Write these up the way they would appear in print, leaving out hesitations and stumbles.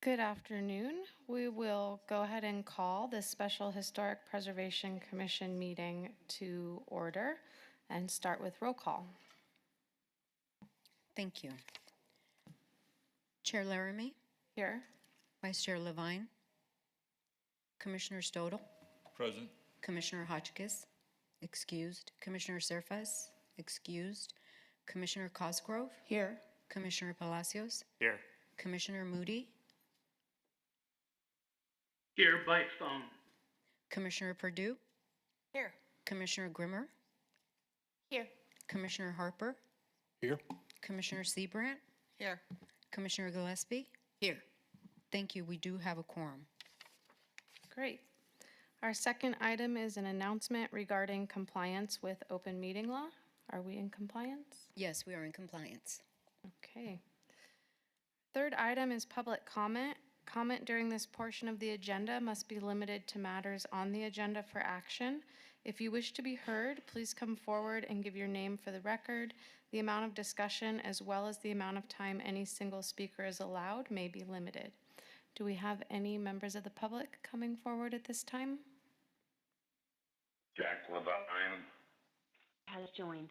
Good afternoon. We will go ahead and call the Special Historic Preservation Commission meeting to order and start with roll call. Thank you. Chair Laramie, Here. Vice Chair Levine, Commissioner Stodel, Present. Commissioner Hotchkiss, excused. Commissioner Surface, excused. Commissioner Cosgrove, Here. Commissioner Palacios, Here. Commissioner Moody, Here by phone. Commissioner Perdue, Here. Commissioner Grimmer, Here. Commissioner Harper, Here. Commissioner Seabrandt, Here. Commissioner Gillespie. Here. Thank you. We do have a quorum. Great. Our second item is an announcement regarding compliance with open meeting law. Are we in compliance? Yes, we are in compliance. Okay. Third item is public comment. Comment during this portion of the agenda must be limited to matters on the agenda for action. If you wish to be heard, please come forward and give your name for the record. The amount of discussion, as well as the amount of time any single speaker is allowed, may be limited. Do we have any members of the public coming forward at this time? Jack Levine. Has joined.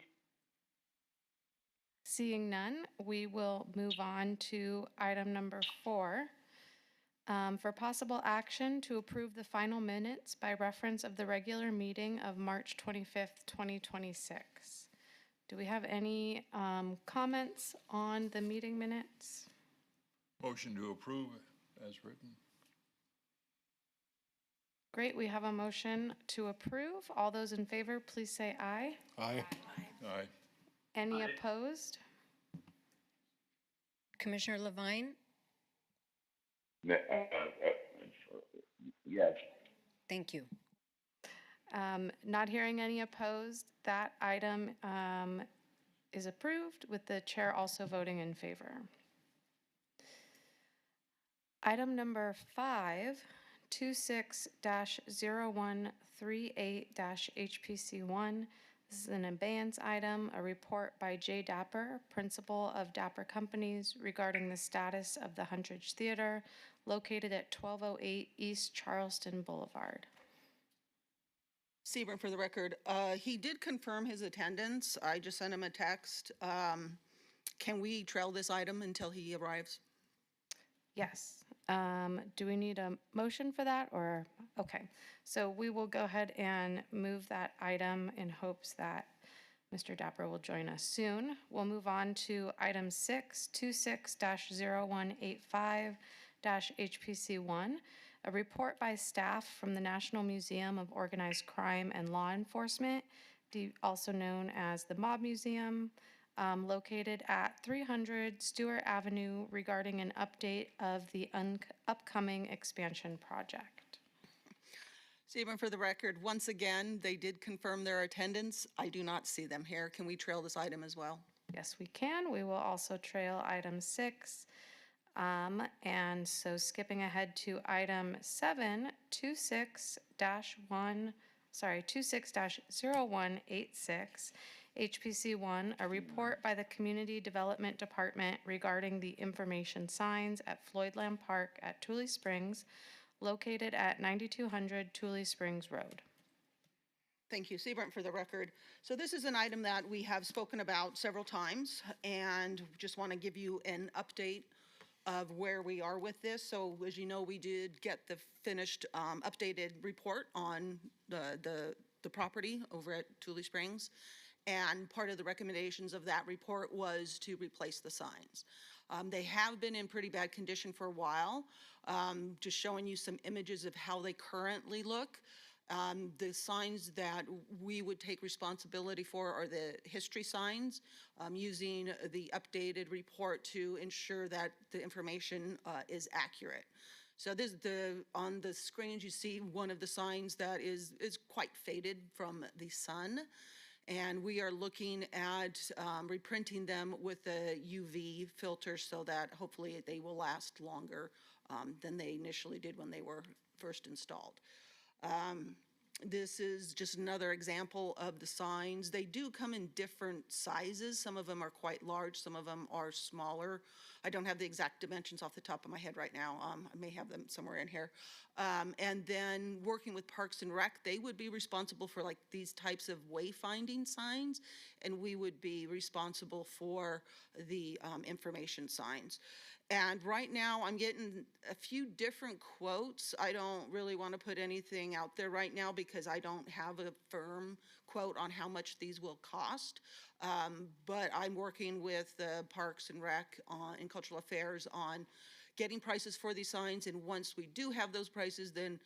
Seeing none, we will move on to item number 4. For possible action to approve the final minutes by reference of the regular meeting of March 25th, 2026. Do we have any comments on the meeting minutes? Motion to approve as written. Great, we have a motion to approve. All those in favor, please say aye. Aye. Aye. Any Aye. opposed? Commissioner Levine, Yes. thank you. Not hearing any opposed, that item is approved, with the chair also voting in favor. Item number 5, 26-0138-HPC1. This is an abeyance item, a report by Jay Dapper, principal of Dapper Companies, regarding the status of the Huntridge Theater located at 1208 East Charleston Boulevard. Seaborn for the record. He did confirm his attendance. I just sent him a text. Can we trail this item until he arrives? Yes. Do we need a motion for that, or, okay. So we will go ahead and move that item in hopes that Mr. Dapper will join us soon. We'll move on to item 6, 26-0185-HPC1, a report by staff from the National Museum of Organized Crime and Law Enforcement, also known as the Mob Museum, located at 300 Stewart Avenue, regarding an update of the upcoming expansion project. Seaborn for the record. Once again, they did confirm their attendance. I do not see them here. Can we trail this item as well? Yes, we can. We will also trail item 6. And so skipping ahead to item 7, 26-0186, HPC1, a report by the Community Development Department regarding the information signs at Floydland Park at Tule Springs, located at 9200 Tule Springs Road. Thank you, Seaborn for the record. So this is an item that we have spoken about several times, and just want to give you an update of where we are with this. So as you know, we did get the finished updated report on the property over at Tule Springs. And part of the recommendations of that report was to replace the signs. They have been in pretty bad condition for a while. Just showing you some images of how they currently look. The signs that we would take responsibility for are the history signs, using the updated report to ensure that the information is accurate. So this on the screens you see one of the signs that is quite faded from the sun. And we are looking at reprinting them with a UV filter so that hopefully they will last longer than they initially did when they were first installed. This is just another example of the signs. They do come in different sizes. Some of them are quite large, some of them are smaller. I don't have the exact dimensions off the top of my head right now. I may have them somewhere in here. And then working with Parks and Rec, they would be responsible for like these types of wayfinding signs, and we would be responsible for the information signs. And right now, I'm getting a few different quotes. I don't really want to put anything out there right now because I don't have a firm quote on how much these will cost. But I'm working with the Parks and Rec and Cultural Affairs on getting prices for these signs. And once we do have those prices, then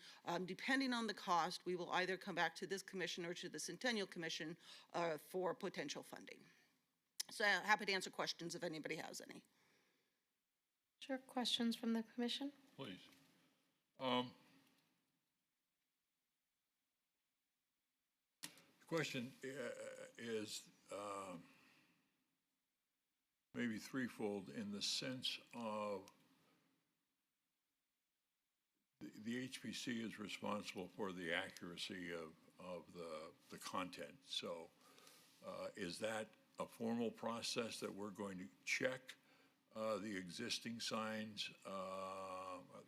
depending on the cost, we will either come back to this commission or to the Centennial Commission for potential funding. So happy to answer questions if anybody has any. Sure, questions from the commission? Please. The question is maybe threefold in the sense of the HPC is responsible for the accuracy of the content. So is that a formal process that we're going to check the existing signs,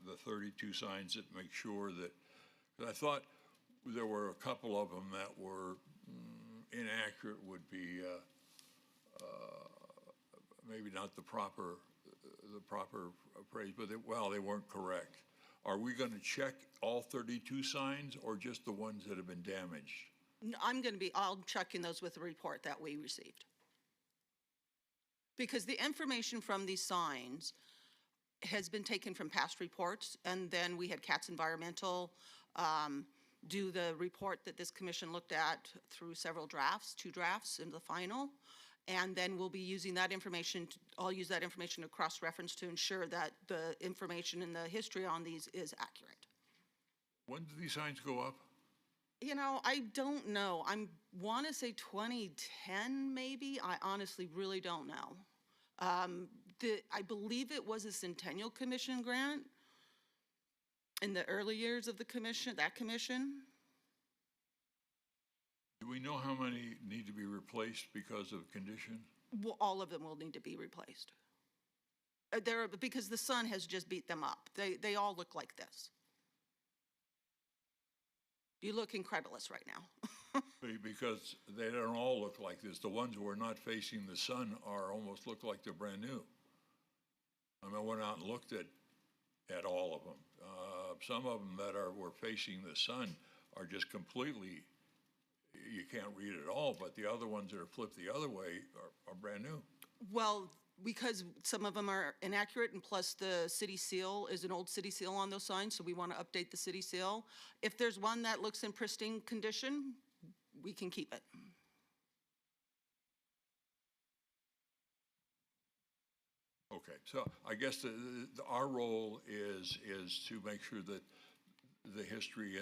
the 32 signs that make sure that, 'cause I thought there were a couple of them that were inaccurate would be maybe not the proper phrase, but they weren't correct. Are we going to check all 32 signs or just the ones that have been damaged? I'll checking those with the report that we received. Because the information from these signs has been taken from past reports, and then we had Katz Environmental do the report that this commission looked at through several drafts, 2 drafts in the final. And then we'll be using that information, I'll use that information to cross-reference to ensure that the information and the history on these is accurate. When do these signs go up? You know, I don't know. I want to say 2010, maybe. I honestly really don't know. I believe it was a Centennial Commission grant in the early years of the commission, that commission. Do we know how many need to be replaced because of condition? Well, all of them will need to be replaced. Because the sun has just beat them up. They all look like this. You look incredulous right now. Because they don't all look like this. The ones who are not facing the sun almost look like they're brand new. I mean, I went out and looked at all of them. Some of them that were facing the sun are just completely, you can't read at all, but the other ones that are flipped the other way are brand new. Well, because some of them are inaccurate, and plus the city seal is an old city seal on those signs, so we want to update the city seal. If there's one that looks in pristine condition, we can keep it. Okay, so I guess our role is to make sure that the history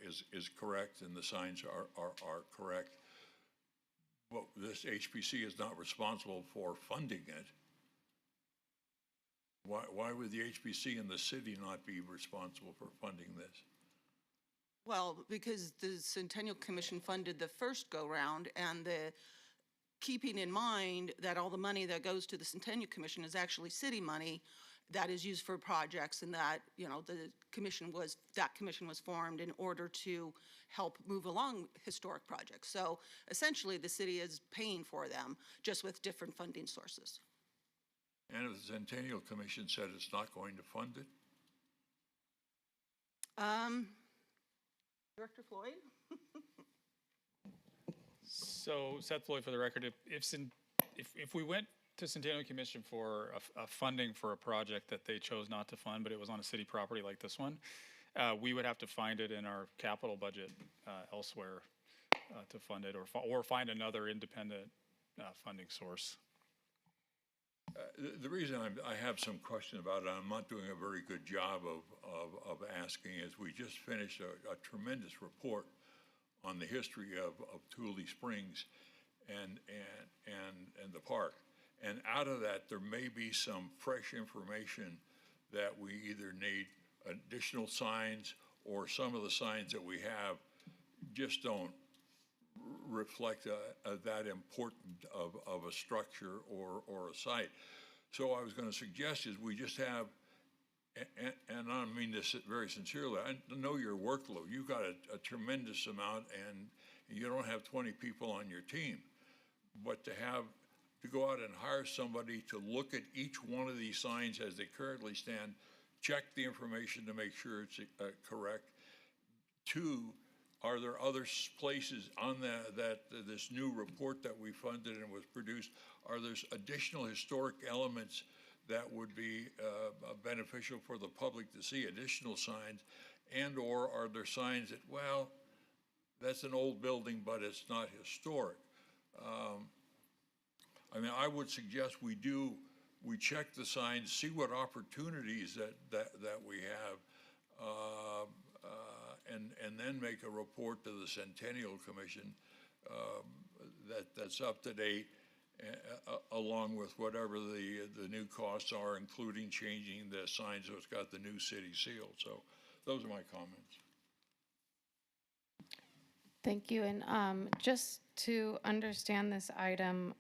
is correct and the signs are correct. But this HPC is not responsible for funding it. Why would the HPC and the city not be responsible for funding this? Well, because the Centennial Commission funded the first go-round, and keeping in mind that all the money that goes to the Centennial Commission is actually city money that is used for projects, and that, you know, that commission was formed in order to help move along historic projects. So essentially, the city is paying for them, just with different funding sources. And if the Centennial Commission said it's not going to fund it? Director Floyd? So Seth Floyd for the record, if we went to Centennial Commission for a funding for a project that they chose not to fund, but it was on a city property like this one, we would have to find it in our capital budget elsewhere to fund it, or find another independent funding source. The reason I have some question about it, I'm not doing a very good job of asking, is we just finished a tremendous report on the history of Tule Springs and the park. And out of that, there may be some fresh information that we either need additional signs or some of the signs that we have just don't reflect that important of a structure or a site. So I was going to suggest is we just have, and I mean this very sincerely, I know your workload. You've got a tremendous amount, and you don't have 20 people on your team. But to go out and hire somebody to look at each one of these signs as they currently stand, check the information to make sure it's correct. Two, are there other places on this new report that we funded and was produced? Are there additional historic elements that would be beneficial for the public to see, additional signs? And/or are there signs that, well, that's an old building, but it's not historic? I mean, I would suggest we check the signs, see what opportunities that we have, and then make a report to the Centennial Commission that's up to date, along with whatever the new costs are, including changing the sign so it's got the new city seal. So those are my comments. Thank you. And just to understand this item,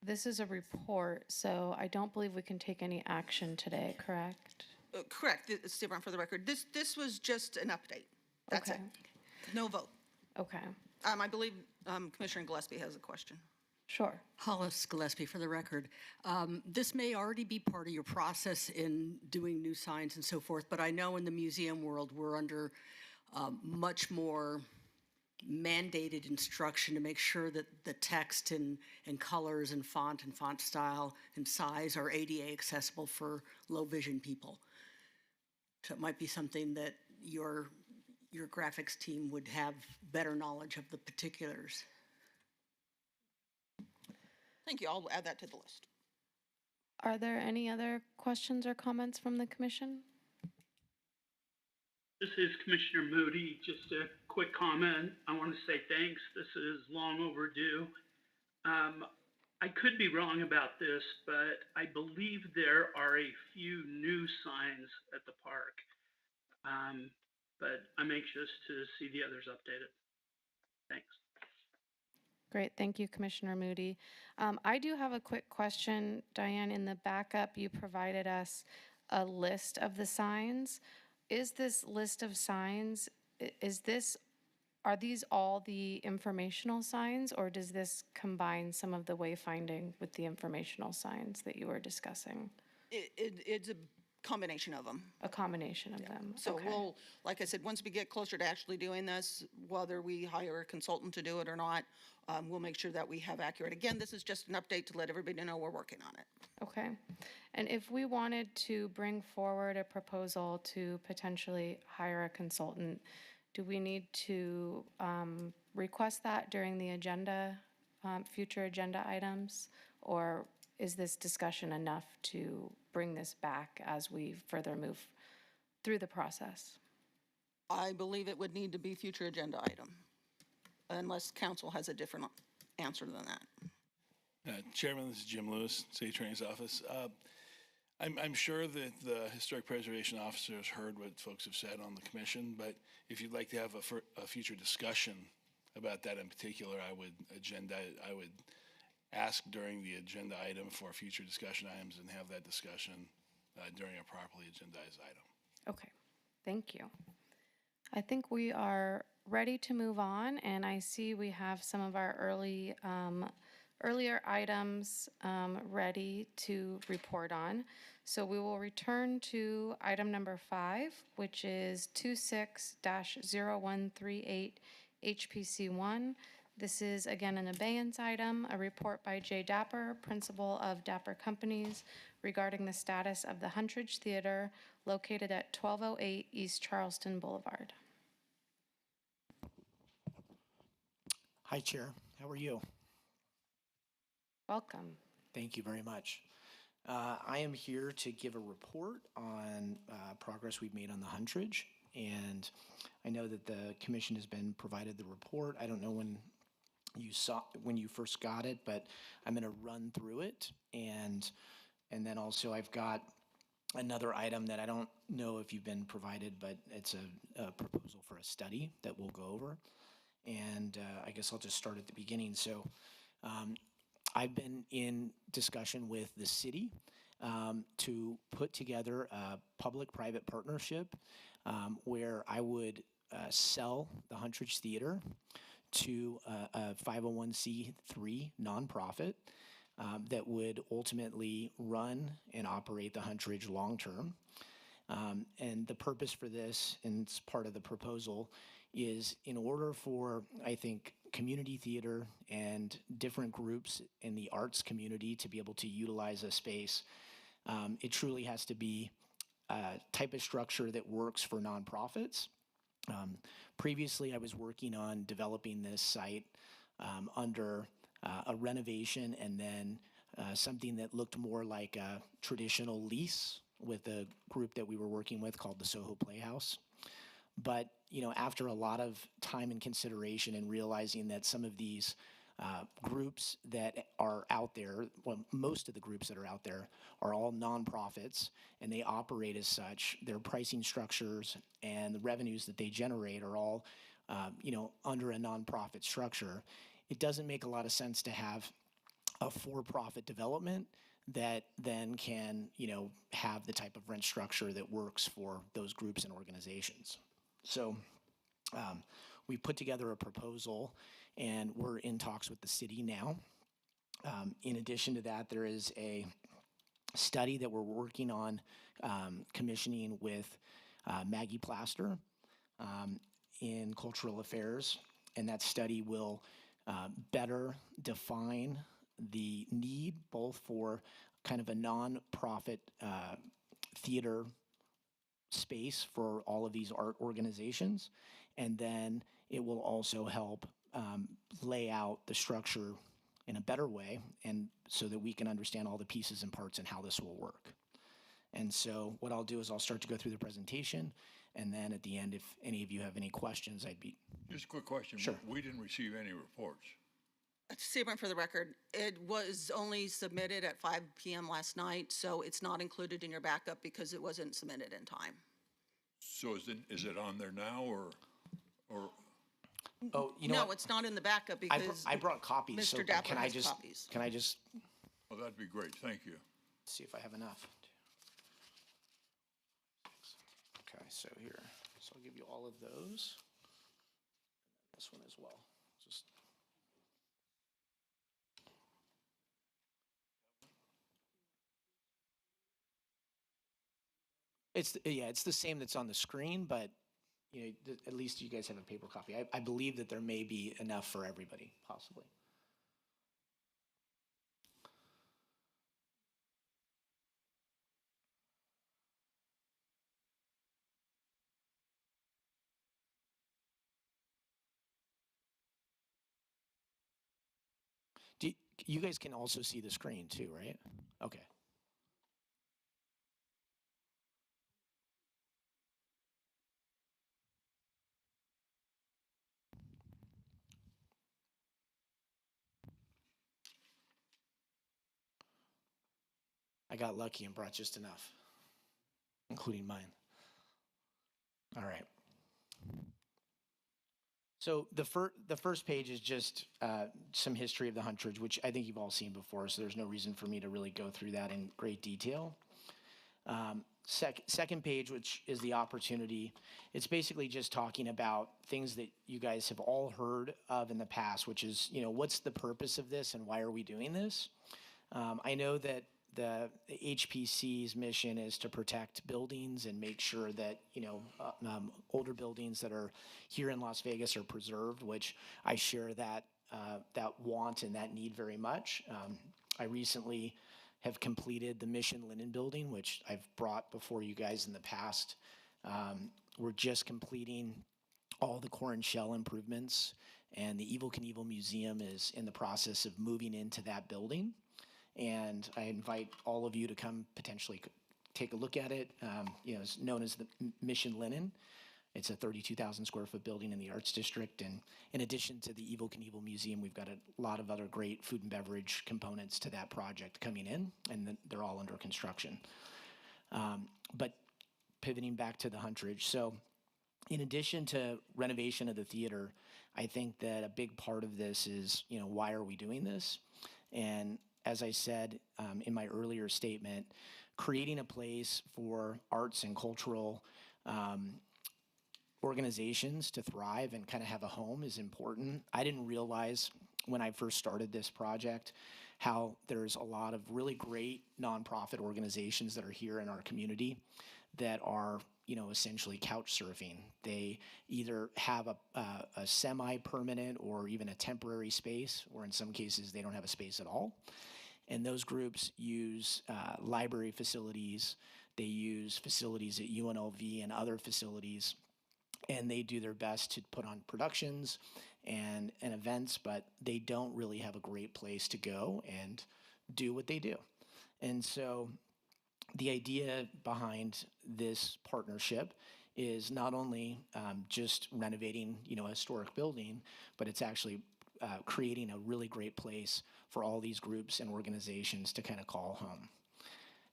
this is a report, so I don't believe we can take any action today, correct? Correct, Steve Brown, for the record. This was just an update. That's it. Okay. No vote. Okay, I believe Commissioner Gillespie has a question. sure. Hollis Gillespie for the record. This may already be part of your process in doing new signs and so forth, but I know in the museum world, we're under much more mandated instruction to make sure that the text and colors and font style and size are ADA accessible for low vision people. So it might be something that your graphics team would have better knowledge of the particulars. Thank you. I'll add that to the list. Are there any other questions or comments from the commission? This is Commissioner Moody. Just a quick comment. I want to say thanks. This is long overdue. I could be wrong about this, but I believe there are a few new signs at the park. But I'm anxious to see the others updated. Thanks. Great, thank you, Commissioner Moody. I do have a quick question, Diane. In the backup, you provided us a list of the signs. Is this list of signs, are these all the informational signs, or does this combine some of the wayfinding with the informational signs that you were discussing? It's a combination of them. A combination of them? So Okay. we'll, like I said, once we get closer to actually doing this, whether we hire a consultant to do it or not, we'll make sure that we have accurate. Again, this is just an update to let everybody know we're working on it. Okay. And if we wanted to bring forward a proposal to potentially hire a consultant, do we need to request that during the agenda, future agenda items? Or is this discussion enough to bring this back as we further move through the process? I believe it would need to be future agenda item, unless council has a different answer than that. Chairman, this is Jim Lewis, City Attorney's Office. I'm sure that the Historic Preservation Officer has heard what folks have said on the commission, but if you'd like to have a future discussion about that in particular, I would ask during the agenda item for future discussion items and have that discussion during a properly agendized item. Okay, thank you. I think we are ready to move on, and I see we have some of our earlier items ready to report on. So we will return to item number 5, which is 26-0138 HPC1. This is again an abeyance item, a report by Jay Dapper, principal of Dapper Companies, regarding the status of the Huntridge Theater located at 1208 East Charleston Boulevard. Hi, Chair. How are you? Welcome. Thank you very much. I am here to give a report on progress we've made on the Huntridge, and I know that the commission has been provided the report. I don't know when you first got it, but I'm going to run through it, and then also I've got another item that I don't know if you've been provided, but it's a proposal for a study that we'll go over. And I guess I'll just start at the beginning. So I've been in discussion with the city to put together a public-private partnership where I would sell the Huntridge Theater to a 501c3 nonprofit that would ultimately run and operate the Huntridge long-term. And the purpose for this, and it's part of the proposal, is in order for, I think, community theater and different groups in the arts community to be able to utilize a space, it truly has to be a type of structure that works for nonprofits. Previously, I was working on developing this site under a renovation and then something that looked more like a traditional lease with a group that we were working with called the Soho Playhouse. But, you know, after a lot of time and consideration and realizing that some of these groups that are out there, well, most of the groups that are out there are all nonprofits and they operate as such. Their pricing structures and the revenues that they generate are all, you know, under a nonprofit structure. It doesn't make a lot of sense to have a for-profit development that then can, you know, have the type of rent structure that works for those groups and organizations. So we put together a proposal and we're in talks with the city now. In addition to that, there is a study that we're working on commissioning with Maggie Plaster in Cultural Affairs, and that study will better define the need both for kind of a nonprofit theater space for all of these art organizations, and then it will also help lay out the structure in a better way, and so that we can understand all the pieces and parts and how this will work. And so what I'll do is I'll start to go through the presentation, and then at the end, if any of you have any questions, I'd be... Just a quick question. Sure. We didn't receive any reports. Sebring, for the record, it was only submitted at 5 p.m. last night, so it's not included in your backup because it wasn't submitted in time. So is it on there now or? Oh, you know No, what? it's not in the backup because I brought copies, so Mr. Dapper can I has just... copies. Can I just Oh, that'd be great. Thank you. see if I have enough? Okay, so here, so I'll give you all of those. This one as well. Just... It's the same that's on the screen, but you know, at least you guys have a paper copy. I believe that there may be enough for everybody, possibly. You guys can also see the screen too, right? Okay. I got lucky and brought just enough, including mine. All right. So the first page is just some history of the Huntridge, which I think you've all seen before, so there's no reason for me to really go through that in great detail. Second page, which is the opportunity, it's basically just talking about things that you guys have all heard of in the past, which is, you know, what's the purpose of this and why are we doing this? I know that the HPC's mission is to protect buildings and make sure that, you know, older buildings that are here in Las Vegas are preserved, which I share that want and that need very much. I recently have completed the Mission Linen Building, which I've brought before you guys in the past. We're just completing all the core and shell improvements, and the Evel Knievel Museum is in the process of moving into that building. And I invite all of you to come potentially take a look at it. You know, it's known as the Mission Linen. It's a 32,000 square foot building in the Arts District. And in addition to the Evel Knievel Museum, we've got a lot of other great food and beverage components to that project coming in, and they're all under construction. But pivoting back to the Huntridge, so in addition to renovation of the theater, I think that a big part of this is, why are we doing this? And as I said in my earlier statement, creating a place for arts and cultural organizations to thrive and kind of have a home is important. I didn't realize when I first started this project how there's a lot of really great nonprofit organizations that are here in our community that are, essentially couch surfing. They either have a semi-permanent or even a temporary space, or in some cases they don't have a space at all. And those groups use library facilities, they use facilities at UNLV and other facilities, and they do their best to put on productions and events, but they don't really have a great place to go and do what they do. And so the idea behind this partnership is not only just renovating, a historic building, but it's actually creating a really great place for all these groups and organizations to kind of call home.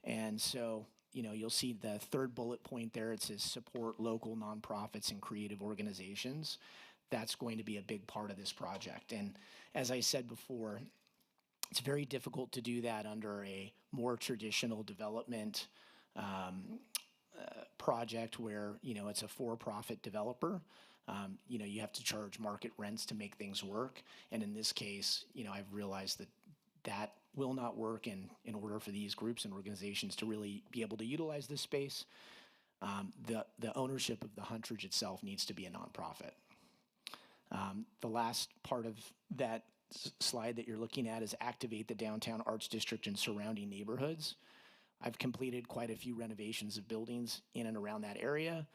And so, you'll see the third bullet point there. It says support local nonprofits and creative organizations. That's going to be a big part of this project. And as I said before, it's very difficult to do that under a more traditional development project where, it's a for-profit developer. You have to charge market rents to make things work. And in this case, I've realized that will not work in order for these groups and organizations to really be able to utilize this space. The ownership of the Huntridge itself needs to be a nonprofit. The last part of that slide that you're looking at is activate the downtown arts district and surrounding neighborhoods. I've completed quite a few renovations of buildings in and around that area.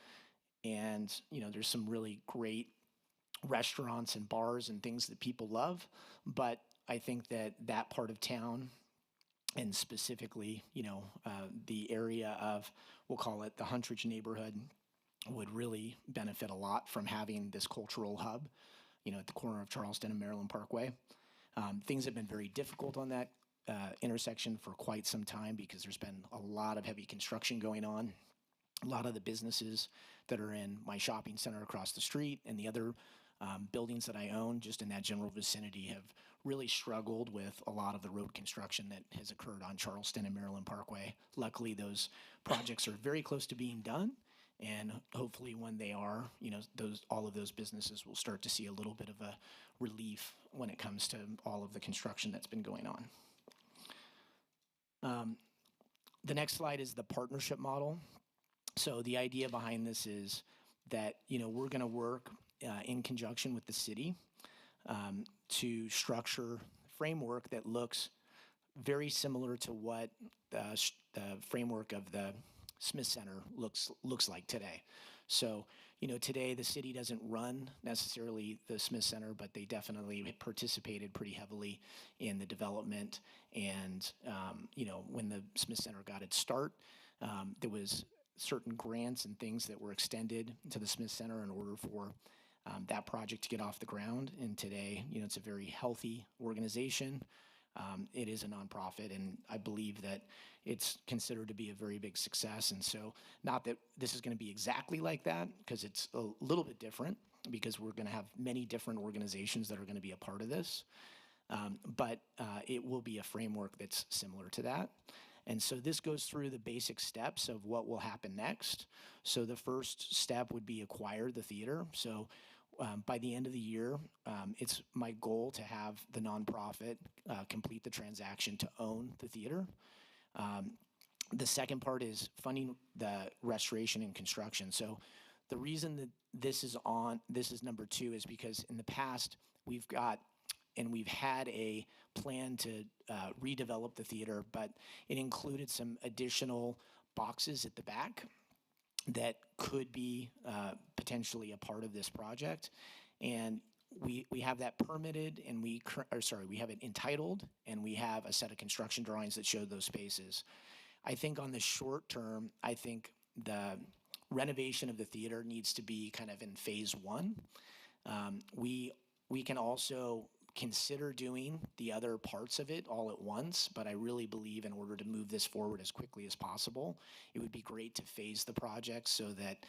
And, there's some really great restaurants and bars and things that people love. But I think that part of town, and specifically, the area of, we'll call it the Huntridge neighborhood, would really benefit a lot from having this cultural hub, at the corner of Charleston and Maryland Parkway. Things have been very difficult on that intersection for quite some time because there's been a lot of heavy construction going on. A lot of the businesses that are in my shopping center across the street and the other buildings that I own just in that general vicinity have really struggled with a lot of the road construction that has occurred on Charleston and Maryland Parkway. Luckily, those projects are very close to being done. And hopefully when they are, all of those businesses will start to see a little bit of a relief when it comes to all of the construction that's been going on. The next slide is the partnership model. So the idea behind this is that, we're going to work in conjunction with the city to structure a framework that looks very similar to what the framework of the Smith Center looks like today. So, today the city doesn't run necessarily the Smith Center, but they definitely participated pretty heavily in the development. And, when the Smith Center got its start, there was certain grants and things that were extended to the Smith Center in order for that project to get off the ground. And today, it's a very healthy organization. It is a nonprofit, and I believe that it's considered to be a very big success. And so, not that this is going to be exactly like that, because it's a little bit different, because we're going to have many different organizations that are going to be a part of this. But it will be a framework that's similar to that. And so this goes through the basic steps of what will happen next. So the first step would be acquire the theater. So by the end of the year, it's my goal to have the nonprofit complete the transaction to own the theater. The second part is funding the restoration and construction. So the reason that this is number 2 is because in the past we've had a plan to redevelop the theater, but it included some additional boxes at the back that could be potentially a part of this project. And we have that permitted, and we have it entitled, and we have a set of construction drawings that show those spaces. I think on the short term, I think the renovation of the theater needs to be kind of in phase 1. We can also consider doing the other parts of it all at once, but I really believe in order to move this forward as quickly as possible, it would be great to phase the project so that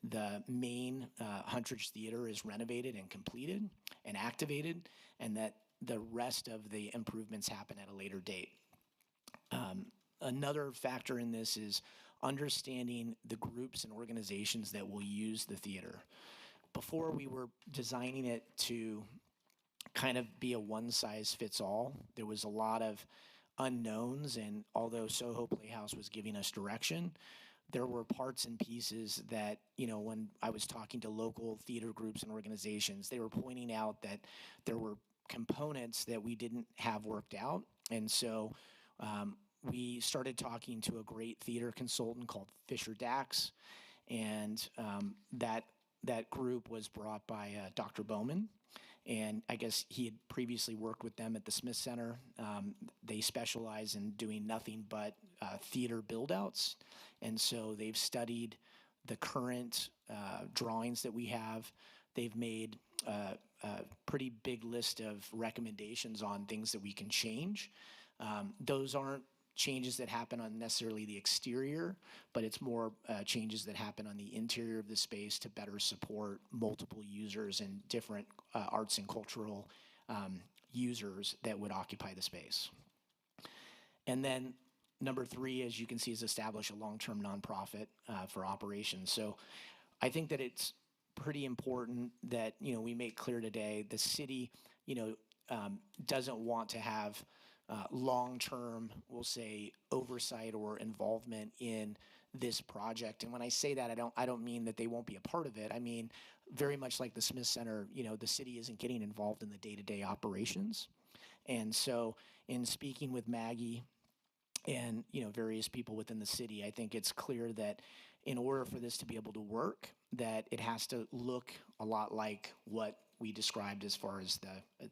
the main Huntridge Theater is renovated and completed and activated, and that the rest of the improvements happen at a later date. Another factor in this is understanding the groups and organizations that will use the theater. Before, we were designing it to kind of be a one-size-fits-all. There was a lot of unknowns, and although Soho Playhouse was giving us direction, there were parts and pieces that, when I was talking to local theater groups and organizations, they were pointing out that there were components that we didn't have worked out. And so we started talking to a great theater consultant called Fisher Dax, and that group was brought by Dr. Bowman. And I guess he had previously worked with them at the Smith Center. They specialize in doing nothing but theater build-outs. And so they've studied the current drawings that we have. They've made a pretty big list of recommendations on things that we can change. Those aren't changes that happen on necessarily the exterior, but it's more changes that happen on the interior of the space to better support multiple users and different arts and cultural users that would occupy the space. And then number 3, as you can see, is establish a long-term nonprofit for operations. So I think that it's pretty important that, we make clear today the city, doesn't want to have long-term, we'll say, oversight or involvement in this project. And when I say that, I don't mean that they won't be a part of it. I mean, very much like the Smith Center, the city isn't getting involved in the day-to-day operations. And so in speaking with Maggie and, various people within the city, I think it's clear that in order for this to be able to work, that it has to look a lot like what we described as far as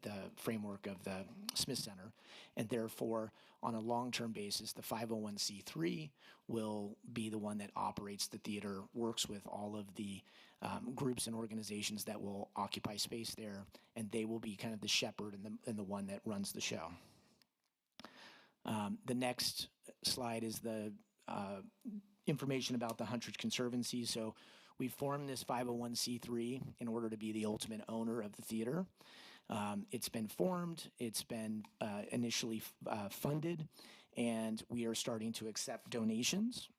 the framework of the Smith Center. And therefore, on a long-term basis, the 501c3 will be the one that operates the theater, works with all of the groups and organizations that will occupy space there, and they will be kind of the shepherd and the one that runs the show. The next slide is the information about the Huntridge Conservancy. So we formed this 501c3 in order to be the ultimate owner of the theater. It's been formed, it's been initially funded, and we are starting to accept donations.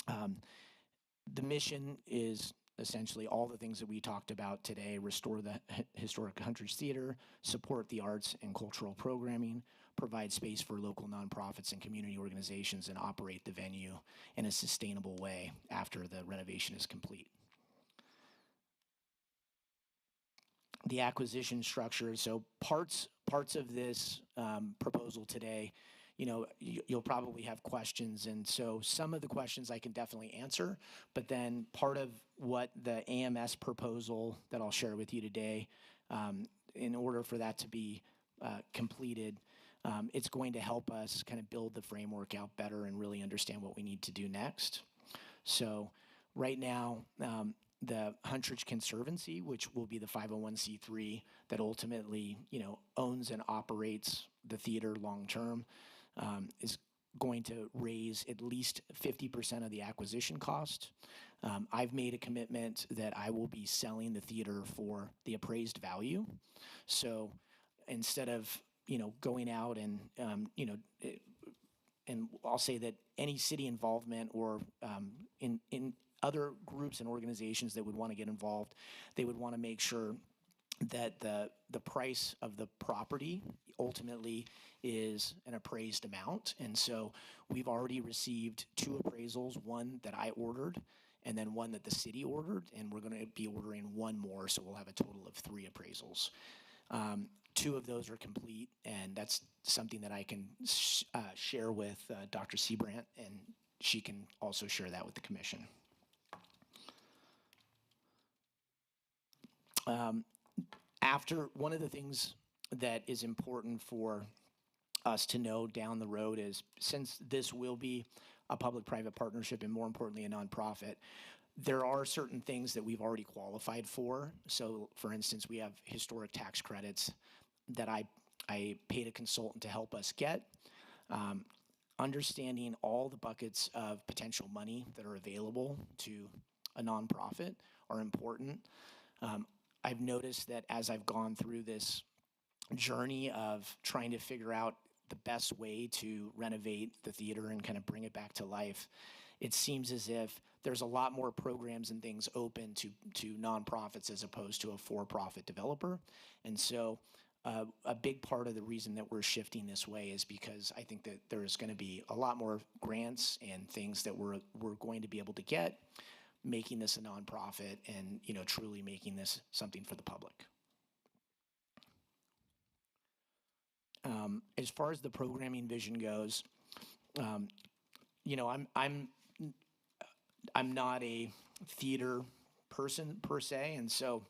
The mission is essentially all the things that we talked about today: restore the historic Huntridge Theater, support the arts and cultural programming, provide space for local nonprofits and community organizations, and operate the venue in a sustainable way after the renovation is complete. The acquisition structure, so parts of this proposal today, you'll probably have questions, and so some of the questions I can definitely answer, but then part of what the AMS proposal that I'll share with you today, in order for that to be completed, it's going to help us kind of build the framework out better and really understand what we need to do next. So right now, the Huntridge Conservancy, which will be the 501c3 that ultimately, owns and operates the theater long-term, is going to raise at least 50% of the acquisition cost. I've made a commitment that I will be selling the theater for the appraised value. So instead of, going out and, and I'll say that any city involvement or in other groups and organizations that would want to get involved, they would want to make sure that the price of the property ultimately is an appraised amount. And so we've already received 2 appraisals, one that I ordered and then one that the city ordered, and we're going to be ordering 1 more, so we'll have a total of 3 appraisals. 2 of those are complete, and that's something that I can share with Dr. Seabrandt, and she can also share that with the commission. After, one of the things that is important for us to know down the road is, since this will be a public-private partnership and more importantly a nonprofit, there are certain things that we've already qualified for. So for instance, we have historic tax credits. that I paid a consultant to help us get. Um, Understanding all the buckets of potential money that are available to a nonprofit are important. I've noticed that as I've gone through this journey of trying to figure out the best way to renovate the theater and kind of bring it back to life, it seems as if there's a lot more programs and things open to nonprofits as opposed to a for-profit developer. And so a big part of the reason that we're shifting this way is because I think that there's going to be a lot more grants and things that we're going to be able to get, making this a nonprofit and, you know, truly making this something for the public. As far as the programming vision goes, you know, I'm not a theater person per se, and so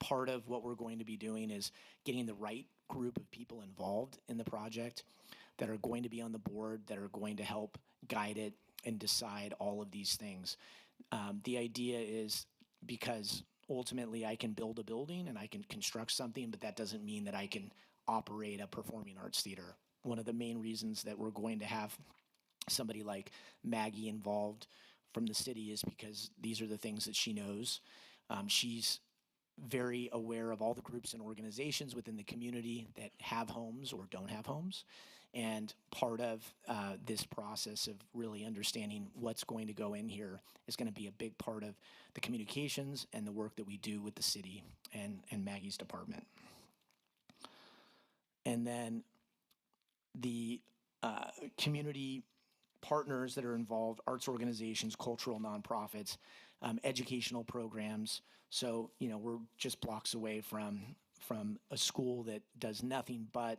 part of what we're going to be doing is getting the right group of people involved in the project that are going to be on the board, that are going to help guide it and decide all of these things. The idea is because ultimately I can build a building and I can construct something, but that doesn't mean that I can operate a performing arts theater. One of the main reasons that we're going to have somebody like Maggie involved from the city is because these are the things that she knows. She's very aware of all the groups and organizations within the community that have homes or don't have homes. And part of this process of really understanding what's going to go in here is going to be a big part of the communications and the work that we do with the city and Maggie's department. And then the community partners that are involved, arts organizations, cultural nonprofits, educational programs. So, you know, we're just blocks away from a school that does nothing but,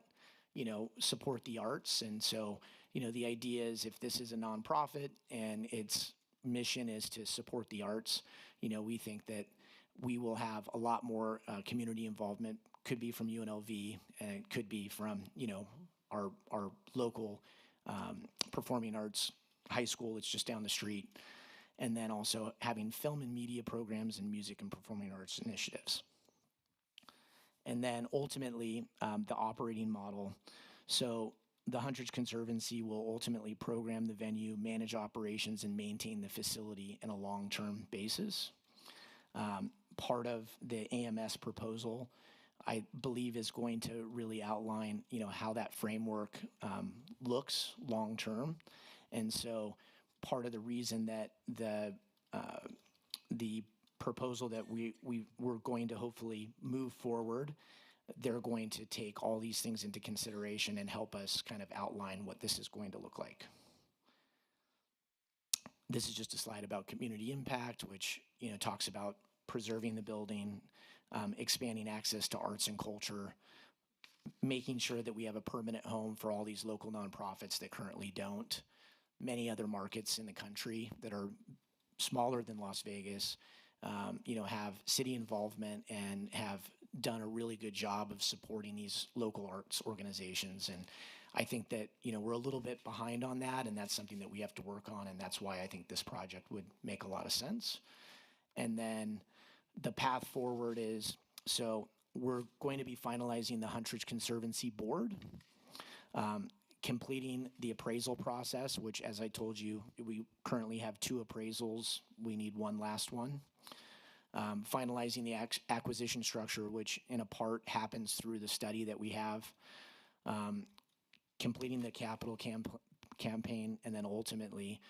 you know, support the arts. And so, you know, the idea is if this is a nonprofit and its mission is to support the arts, you know, we think that we will have a lot more community involvement. Could be from UNLV, and it could be from, you know, our local performing arts high school that's just down the street, and then also having film and media programs and music and performing arts initiatives. And then ultimately, the operating model. So the Huntridge Conservancy will ultimately program the venue, manage operations, and maintain the facility in a long-term basis. Part of the AMS proposal, I believe, is going to really outline, you know, how that framework looks long term. And so part of the reason that the proposal that we're going to hopefully move forward, they're going to take all these things into consideration and help us kind of outline what this is going to look like. This is just a slide about community impact, which, you know, talks about preserving the building, expanding access to arts and culture, making sure that we have a permanent home for all these local nonprofits that currently don't. Many other markets in the country that are smaller than Las Vegas, you know, have city involvement and have done a really good job of supporting these local arts organizations. And I think that, you know, we're a little bit behind on that, and that's something that we have to work on, and that's why I think this project would make a lot of sense. And then the path forward is, so we're going to be finalizing the Huntridge Conservancy Board, completing the appraisal process, which, as I told you, we currently have 2 appraisals. We need one last one. Finalizing the acquisition structure, which in a part happens through the study that we have. Completing the capital campaign, and then ultimately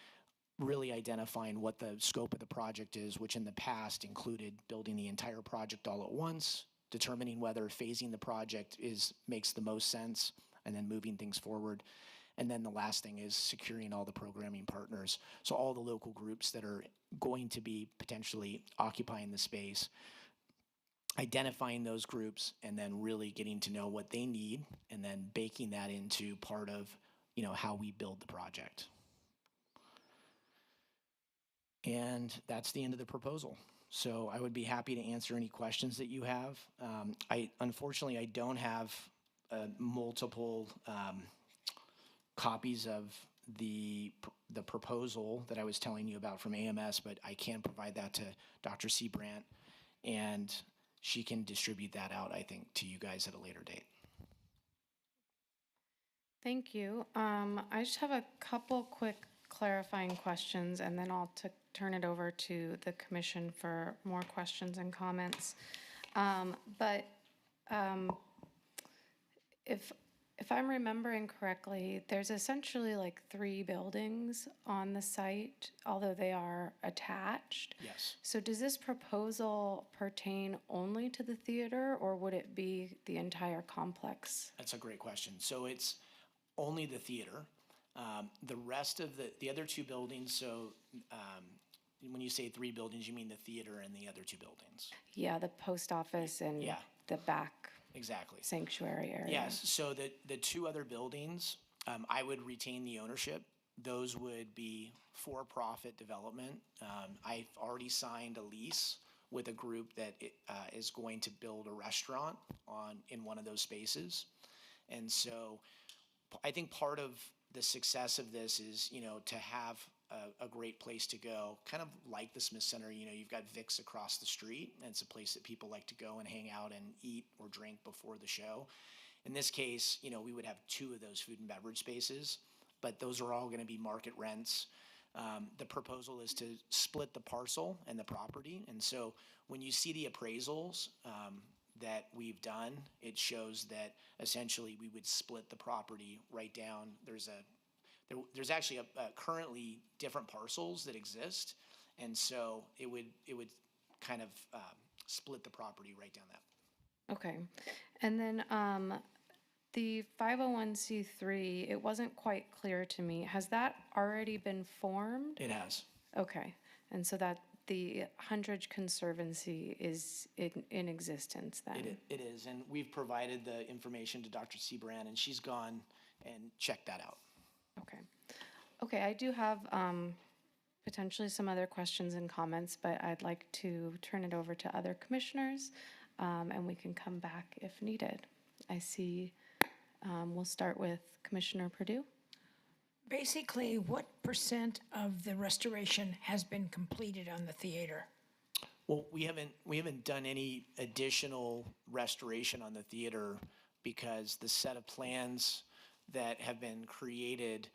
really identifying what the scope of the project is, which in the past included building the entire project all at once, determining whether phasing the project makes the most sense, and then moving things forward. And then the last thing is securing all the programming partners. So all the local groups that are going to be potentially occupying the space, identifying those groups, and then really getting to know what they need, and then baking that into part of, you know, how we build the project. And that's the end of the proposal. So I would be happy to answer any questions that you have. Unfortunately, I don't have multiple copies of the proposal that I was telling you about from AMS, but I can provide that to Dr. Seabrandt. And she can distribute that out, I think, to you guys at a later date. Thank you. I just have a couple quick clarifying questions, and then I'll turn it over to the commission for more questions and comments. But if I'm remembering correctly, there's essentially like 3 buildings on the site, although they are attached. Yes. So does this proposal pertain only to the theater, or would it be the entire complex? That's a great question. So it's only the theater. The rest of the other 2 buildings, so when you say 3 buildings, you mean the theater and the other 2 buildings? Yeah, the post office and Yeah. the back Exactly. sanctuary area. Yes, so the 2 other buildings, I would retain the ownership. Those would be for-profit development. I've already signed a lease with a group that is going to build a restaurant in one of those spaces. And so I think part of the success of this is, to have a great place to go, kind of like the Smith Center. You've got Vic's across the street, and it's a place that people like to go and hang out and eat or drink before the show. In this case, we would have 2 of those food and beverage spaces, but those are all going to be market rents. The proposal is to split the parcel and the property, and so when you see the appraisals that we've done, it shows that essentially we would split the property right down. There's actually currently different parcels that exist, and so it would kind of split the property right down that. Okay. And then the 501c3, it wasn't quite clear to me. Has that already been formed? It has. Okay. And so that the Hundredge Conservancy is in existence then? It is, and we've provided the information to Dr. Seabrand, and she's gone and checked that out. Okay. Okay, I do have potentially some other questions and comments, but I'd like to turn it over to other commissioners, and we can come back if needed. I see, we'll start with Commissioner Purdue. Basically, what % of the restoration has been completed on the theater? Well, we haven't done any additional restoration on the theater because the set of plans that have been created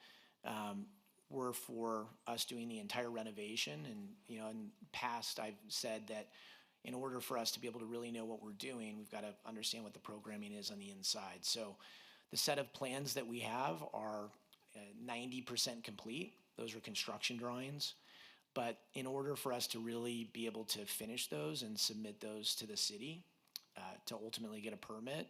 were for us doing the entire renovation. And, in past, I've said that in order for us to be able to really know what we're doing, we've got to understand what the programming is on the inside. So the set of plans that we have are 90% complete. Those are construction drawings. But in order for us to really be able to finish those and submit those to the city to ultimately get a permit,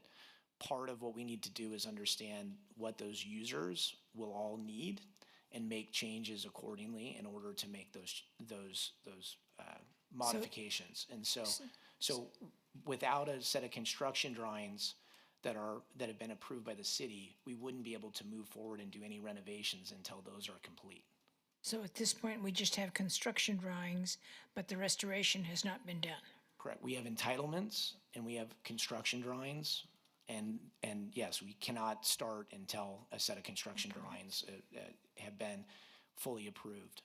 part of what we need to do is understand what those users will all need and make changes accordingly in order to make those modifications. And so without a set of construction drawings that have been approved by the city, we wouldn't be able to move forward and do any renovations until those are complete. So at this point, we just have construction drawings, but the restoration has not been done. Correct. We have entitlements and we have construction drawings. And yes, we cannot start until a set of construction drawings have been fully approved.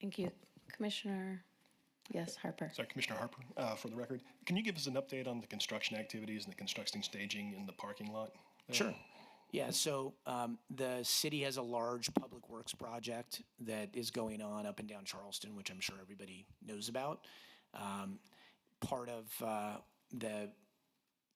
Thank you. Commissioner, yes, Harper. Sorry, Commissioner Harper, for the record. Can you give us an update on the construction activities and the construction staging in the parking lot there? Sure. Yeah, so the city has a large public works project that is going on up and down Charleston, which I'm sure everybody knows about. Part of the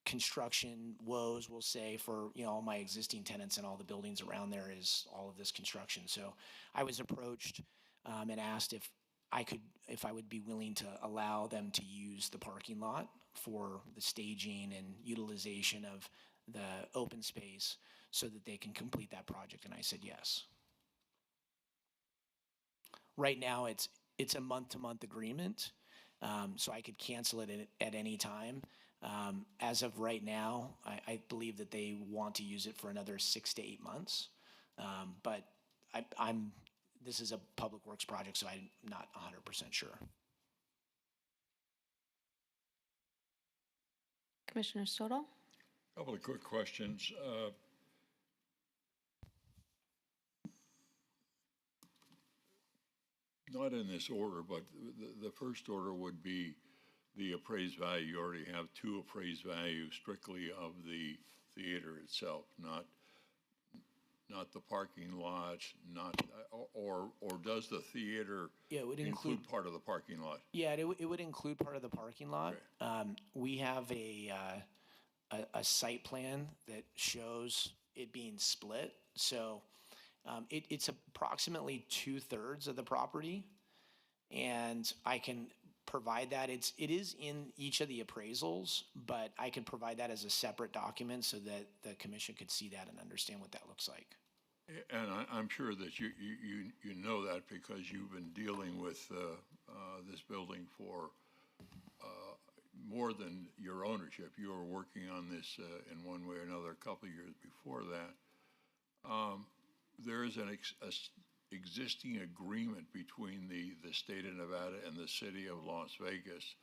construction woes, we'll say, for all my existing tenants and all the buildings around there is all of this construction. So I was approached and asked if I would be willing to allow them to use the parking lot for the staging and utilization of the open space so that they can complete that project, and I said yes. Right now, it's a month-to-month agreement, so I could cancel it at any time. As of right now, I believe that they want to use it for another 6 to 8 months, but this is a public works project, so I'm not 100% sure. Commissioner Stoddle? Couple of quick questions. not in this order, but the first order would be the appraised value. You already have two appraised values strictly of the theater itself, not the parking lot, not, or does the theater Yeah, it would include part of the parking lot? Yeah, it would include part of the parking lot. We have a site plan that shows it being split. So it's approximately 2/3 of the property. And I can provide that. It is in each of the appraisals, but I can provide that as a separate document so that the commission could see that and understand what that looks like. And I'm sure that you know that because you've been dealing with this building for more than your ownership. You were working on this in one way or another a couple of years before that. There is an existing agreement between the state of Nevada and the city of Las Vegas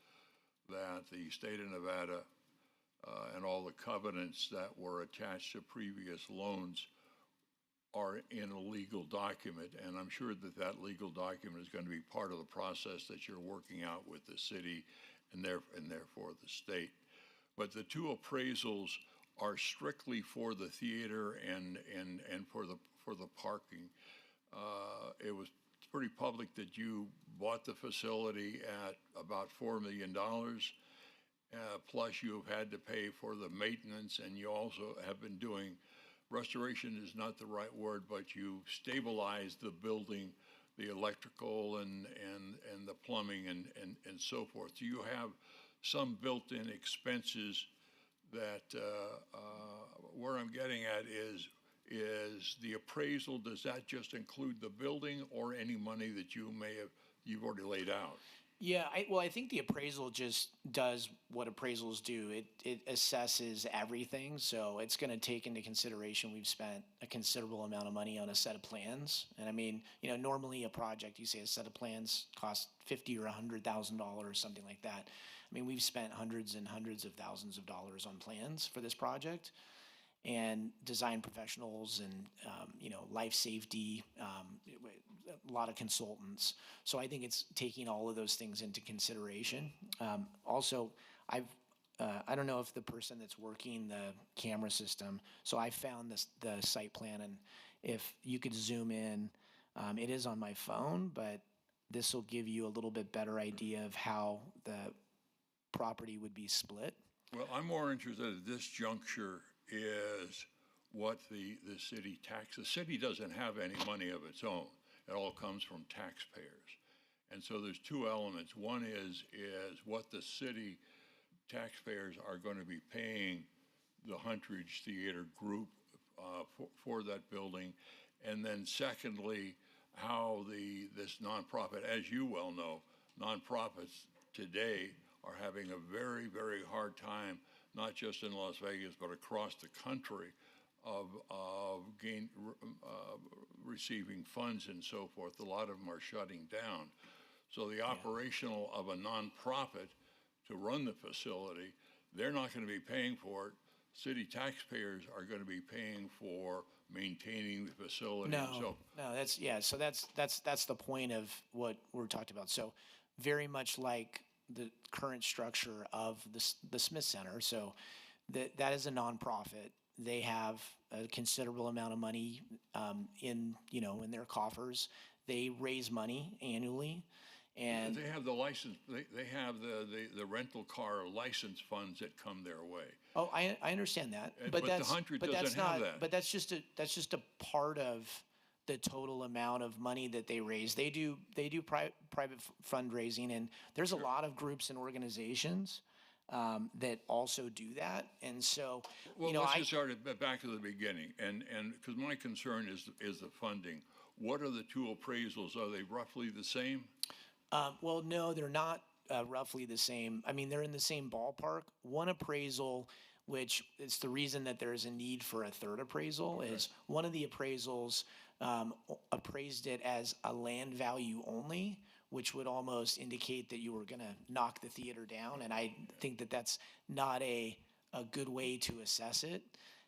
that the state of Nevada and all the covenants that were attached to previous loans are in a legal document, and I'm sure that that legal document is going to be part of the process that you're working out with the city and therefore the state. But the two appraisals are strictly for the theater and for the parking. It was pretty public that you bought the facility at about $4 million. Plus you've had to pay for the maintenance, and you also have been doing, restoration is not the right word, but you stabilized the building, the electrical and the plumbing and so forth. Do you have some built-in expenses that, where I'm getting at is the appraisal, does that just include the building or any money that you've already laid out? Yeah, I think the appraisal just does what appraisals do. It assesses everything, so it's going to take into consideration we've spent a considerable amount of money on a set of plans. And I mean, normally a project, you say a set of plans costs $50,000 or $100,000, something like that. I mean, we've spent hundreds and hundreds of thousands of dollars on plans for this project, and design professionals and life safety, a lot of consultants. So I think it's taking all of those things into consideration. Also, I don't know if the person that's working the camera system, so I found the site plan, and if you could zoom in, it is on my phone, but this will give you a little bit better idea of how the property would be split. Well, I'm more interested at this juncture is what the city tax. The city doesn't have any money of its own. It all comes from taxpayers. And so there's two elements. One is what the city taxpayers are going to be paying the Huntridge Theater Group for that building. And then secondly, how this nonprofit, as you well know, nonprofits today are having a very, very hard time, not just in Las Vegas, but across the country, of receiving funds and so forth. A lot of them are shutting down. So the operational of a nonprofit to run the facility, they're not going to be paying for it. City taxpayers are going to be paying for maintaining the facility. No, so that's the point of what we're talking about. So very much like the current structure of the Smith Center. So that is a nonprofit. They have a considerable amount of money in their coffers. They raise money annually, and they have the license. They have the rental car license funds that come their way. Oh, I understand that, but the Huntridge doesn't have that. But that's just a part of the total amount of money that they raise. They do private fundraising, and there's a lot of groups and organizations that also do that. And so, let's just start back to the beginning, and because my concern is the funding. What are the two appraisals? Are they roughly the same? Well, no, they're not roughly the same. I mean, they're in the same ballpark. One appraisal, which is the reason that there is a need for a third appraisal, is one of the appraisals appraised it as a land value only, which would almost indicate that you were going to knock the theater down. And I think that that's not a good way to assess it.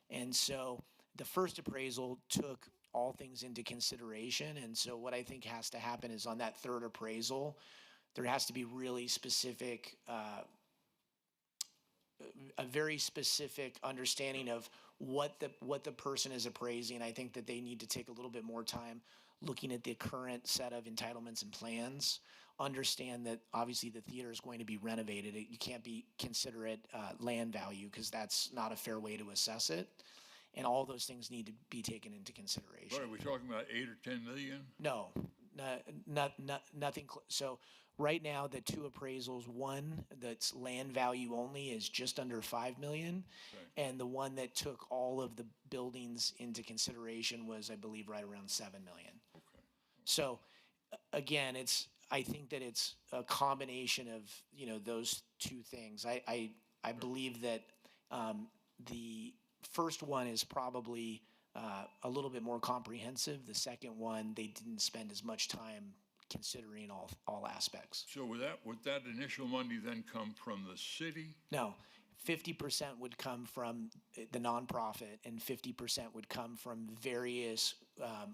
And so the first appraisal took all things into consideration. And so what I think has to happen is on that third appraisal, there has to be really specific, a very specific understanding of what the person is appraising. I think that they need to take a little bit more time looking at the current set of entitlements and plans. Understand that obviously the theater is going to be renovated. You can't consider it land value because that's not a fair way to assess it. And all those things need to be taken into consideration. What, are we talking about 8 or 10 million? No, nothing. So right now, the two appraisals, one that's land value only is just under 5 million. Okay. And the one that took all of the buildings into consideration was, I believe, right around 7 million. Okay. So again, I think that it's a combination of, those two things. I believe that the first one is probably a little bit more comprehensive. The second one, they didn't spend as much time considering all aspects. So would that initial money then come from the city? No, 50% would come from the nonprofit and 50% would come from various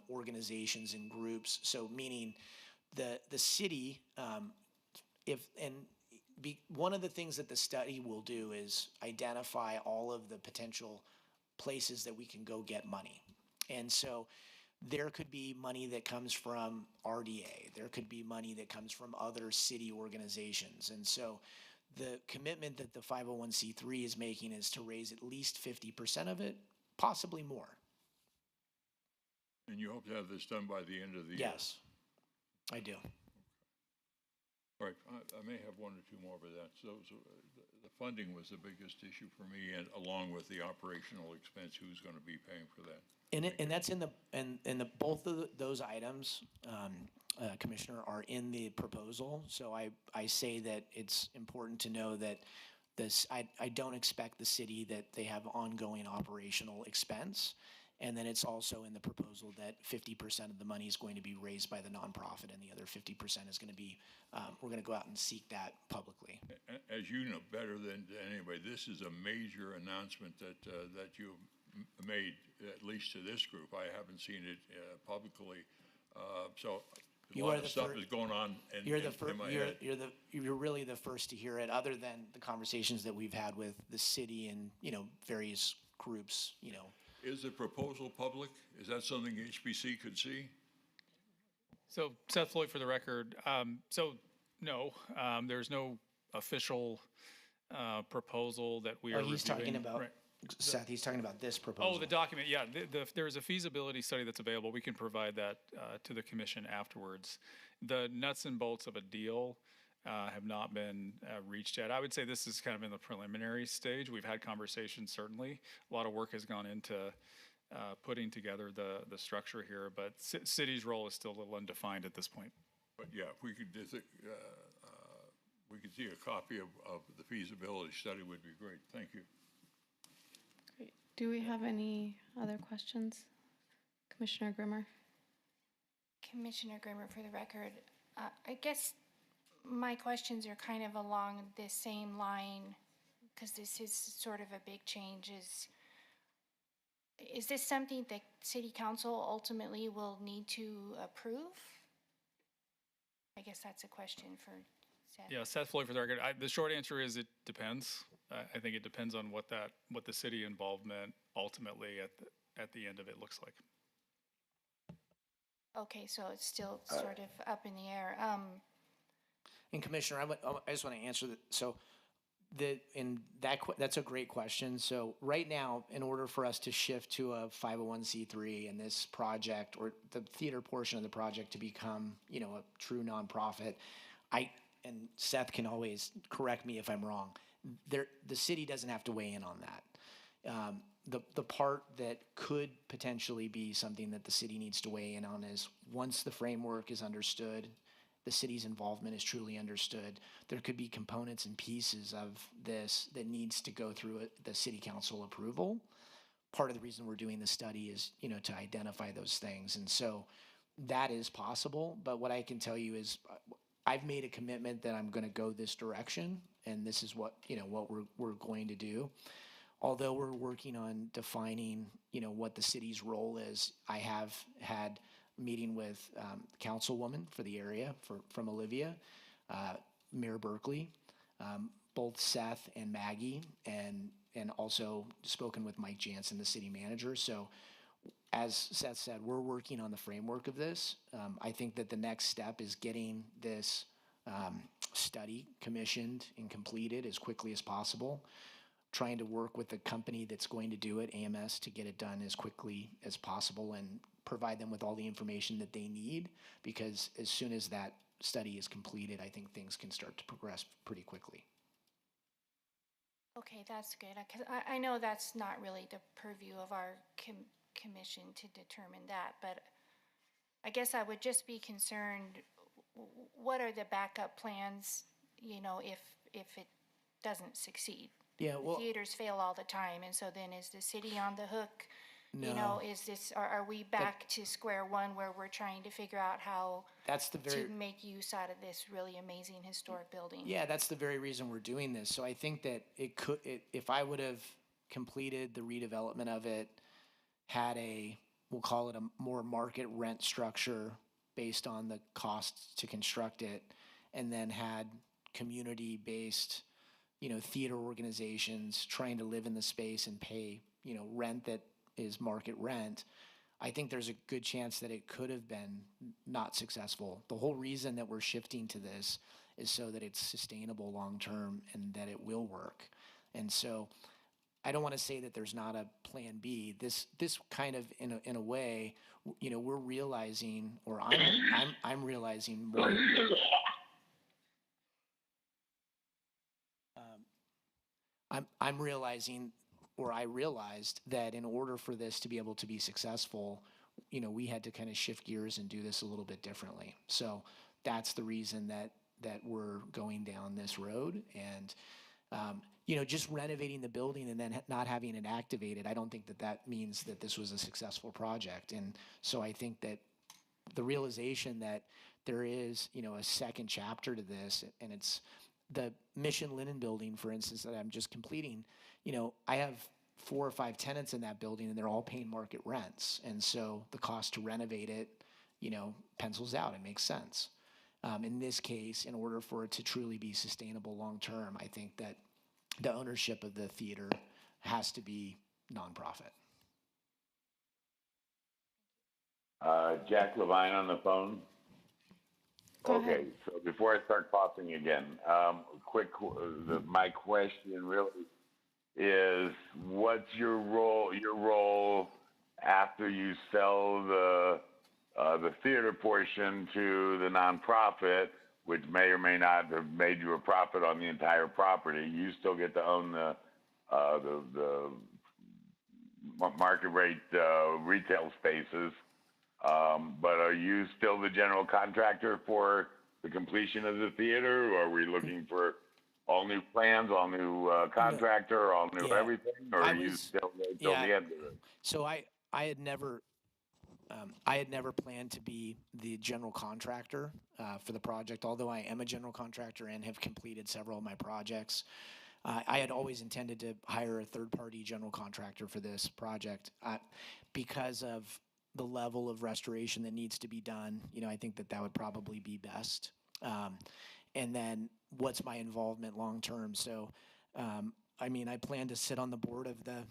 organizations and groups. So meaning the city, one of the things that the study will do is identify all of the potential places that we can go get money. And so there could be money that comes from RDA. There could be money that comes from other city organizations. And so the commitment that the 501c3 is making is to raise at least 50% of it, possibly more. And you hope to have this done by the end of the year? Yes, I do. All right, I may have one or two more, but the funding was the biggest issue for me, and along with the operational expense, who's going to be paying for that? And that's in the both of those items, Commissioner, are in the proposal. So I say that it's important to know that I don't expect the city that they have ongoing operational expense. And then it's also in the proposal that 50% of the money is going to be raised by the nonprofit, and the other 50% is going to be, we're going to go out and seek that publicly. As you know better than anybody, this is a major announcement that you made, at least to this group. I haven't seen it publicly, so a lot of stuff is going on in my head. You're really the first to hear it, other than the conversations that we've had with the city and various groups. Is the proposal public? Is that something HPC could see? So Seth Floyd for the record. No, there's no official proposal that we are reviewing. He's talking about, Right. Seth, he's talking about this proposal. Oh, the document, yeah. There's a feasibility study that's available. We can provide that to the commission afterwards. The nuts and bolts of a deal have not been reached yet. I would say this is kind of in the preliminary stage. We've had conversations, certainly. A lot of work has gone into putting together the structure here, but city's role is still a little undefined at this point. But yeah, if we could see a copy of the feasibility study would be great. Thank you. Great. Do we have any other questions? Commissioner Grimmer? Commissioner Grimmer, for the record, I guess my questions are kind of along the same line, because this is sort of a big change. Is this something that City Council ultimately will need to approve? I guess that's a question for Seth. Yeah, Seth Floyd for the record. The short answer is it depends. I think it depends on what the city involvement ultimately at the end of it looks like. Okay, so it's still sort of up in the air. And Commissioner, I just want to answer that. So that's a great question. So right now, in order for us to shift to a 501c3 in this project, or the theater portion of the project to become, a true nonprofit, and Seth can always correct me if I'm wrong, the city doesn't have to weigh in on that. The part that could potentially be something that the city needs to weigh in on is once the framework is understood, the city's involvement is truly understood, there could be components and pieces of this that needs to go through the city council approval. Part of the reason we're doing the study is, to identify those things. And so that is possible, but what I can tell you is I've made a commitment that I'm going to go this direction, and this is what we're going to do. although we're working on defining, what the city's role is, I have had a meeting with councilwoman for the area from Olivia, Mayor Berkeley, both Seth and Maggie, and also spoken with Mike Jansen, the city manager. So as Seth said, we're working on the framework of this. I think that the next step is getting this study commissioned and completed as quickly as possible, trying to work with the company that's going to do it, AMS, to get it done as quickly as possible and provide them with all the information that they need, because as soon as that study is completed, I think things can start to progress pretty quickly. Okay, that's good, because I know that's not really the purview of our commission to determine that, but I guess I would just be concerned, what are the backup plans, if it doesn't succeed? Yeah, well, Theaters fail all the time, and so then is the city on the hook? No. Are we back to square one where we're trying to figure out how that's the very to make use out of this really amazing historic building? Yeah, that's the very reason we're doing this. So I think that if I would have completed the redevelopment of it, had we'll call it a more market rent structure based on the costs to construct it, and then had community-based, theater organizations trying to live in the space and pay, rent that is market rent, I think there's a good chance that it could have been not successful. The whole reason that we're shifting to this is so that it's sustainable long-term and that it will work. And so I don't want to say that there's not a plan B. This kind of, in a way, we're realizing, or I'm realizing more. I'm realizing, or I realized that in order for this to be able to be successful, we had to kind of shift gears and do this a little bit differently. So that's the reason that we're going down this road. And just renovating the building and then not having it activated, I don't think that means that this was a successful project. And so I think that the realization that there is, a second chapter to this, and it's the Mission Linen building, for instance, that I'm just completing. I have 4 or 5 tenants in that building, and they're all paying market rents. And so the cost to renovate it, pencils out. It makes sense. In this case, in order for it to truly be sustainable long-term, I think that the ownership of the theater has to be nonprofit. Jack Levine on the phone. Go Okay, ahead. so before I start coughing again, my question really is, what's your role after you sell the theater portion to the nonprofit, which may or may not have made you a profit on the entire property? You still get to own the market rate retail spaces. But are you still the general contractor for the completion of the theater, or are we looking for all new plans, all new contractor, all new everything, or are you still till the end of it? So I had never planned to be the general contractor for the project, although I am a general contractor and have completed several of my projects. I had always intended to hire a third-party general contractor for this project because of the level of restoration that needs to be done. I think that would probably be best. And then what's my involvement long-term? So, I plan to sit on the board of the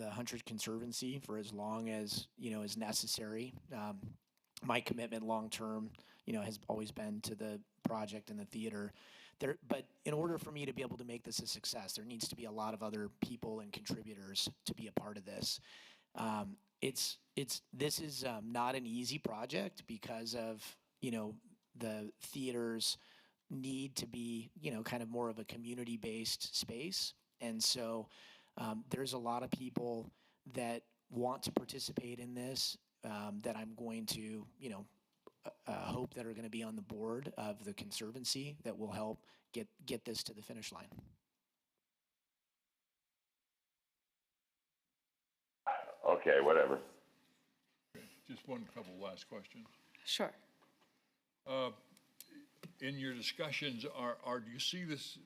Huntridge Conservancy for as long as, is necessary. My commitment long-term, has always been to the project and the theater. But in order for me to be able to make this a success, there needs to be a lot of other people and contributors to be a part of this. This is not an easy project because of, the theater's need to be, kind of more of a community-based space. And so there's a lot of people that want to participate in this that I'm going to, hope that are going to be on the board of the Conservancy that will help get this to the finish line. Okay, whatever. Just one couple last questions. Sure. In your discussions, do you see this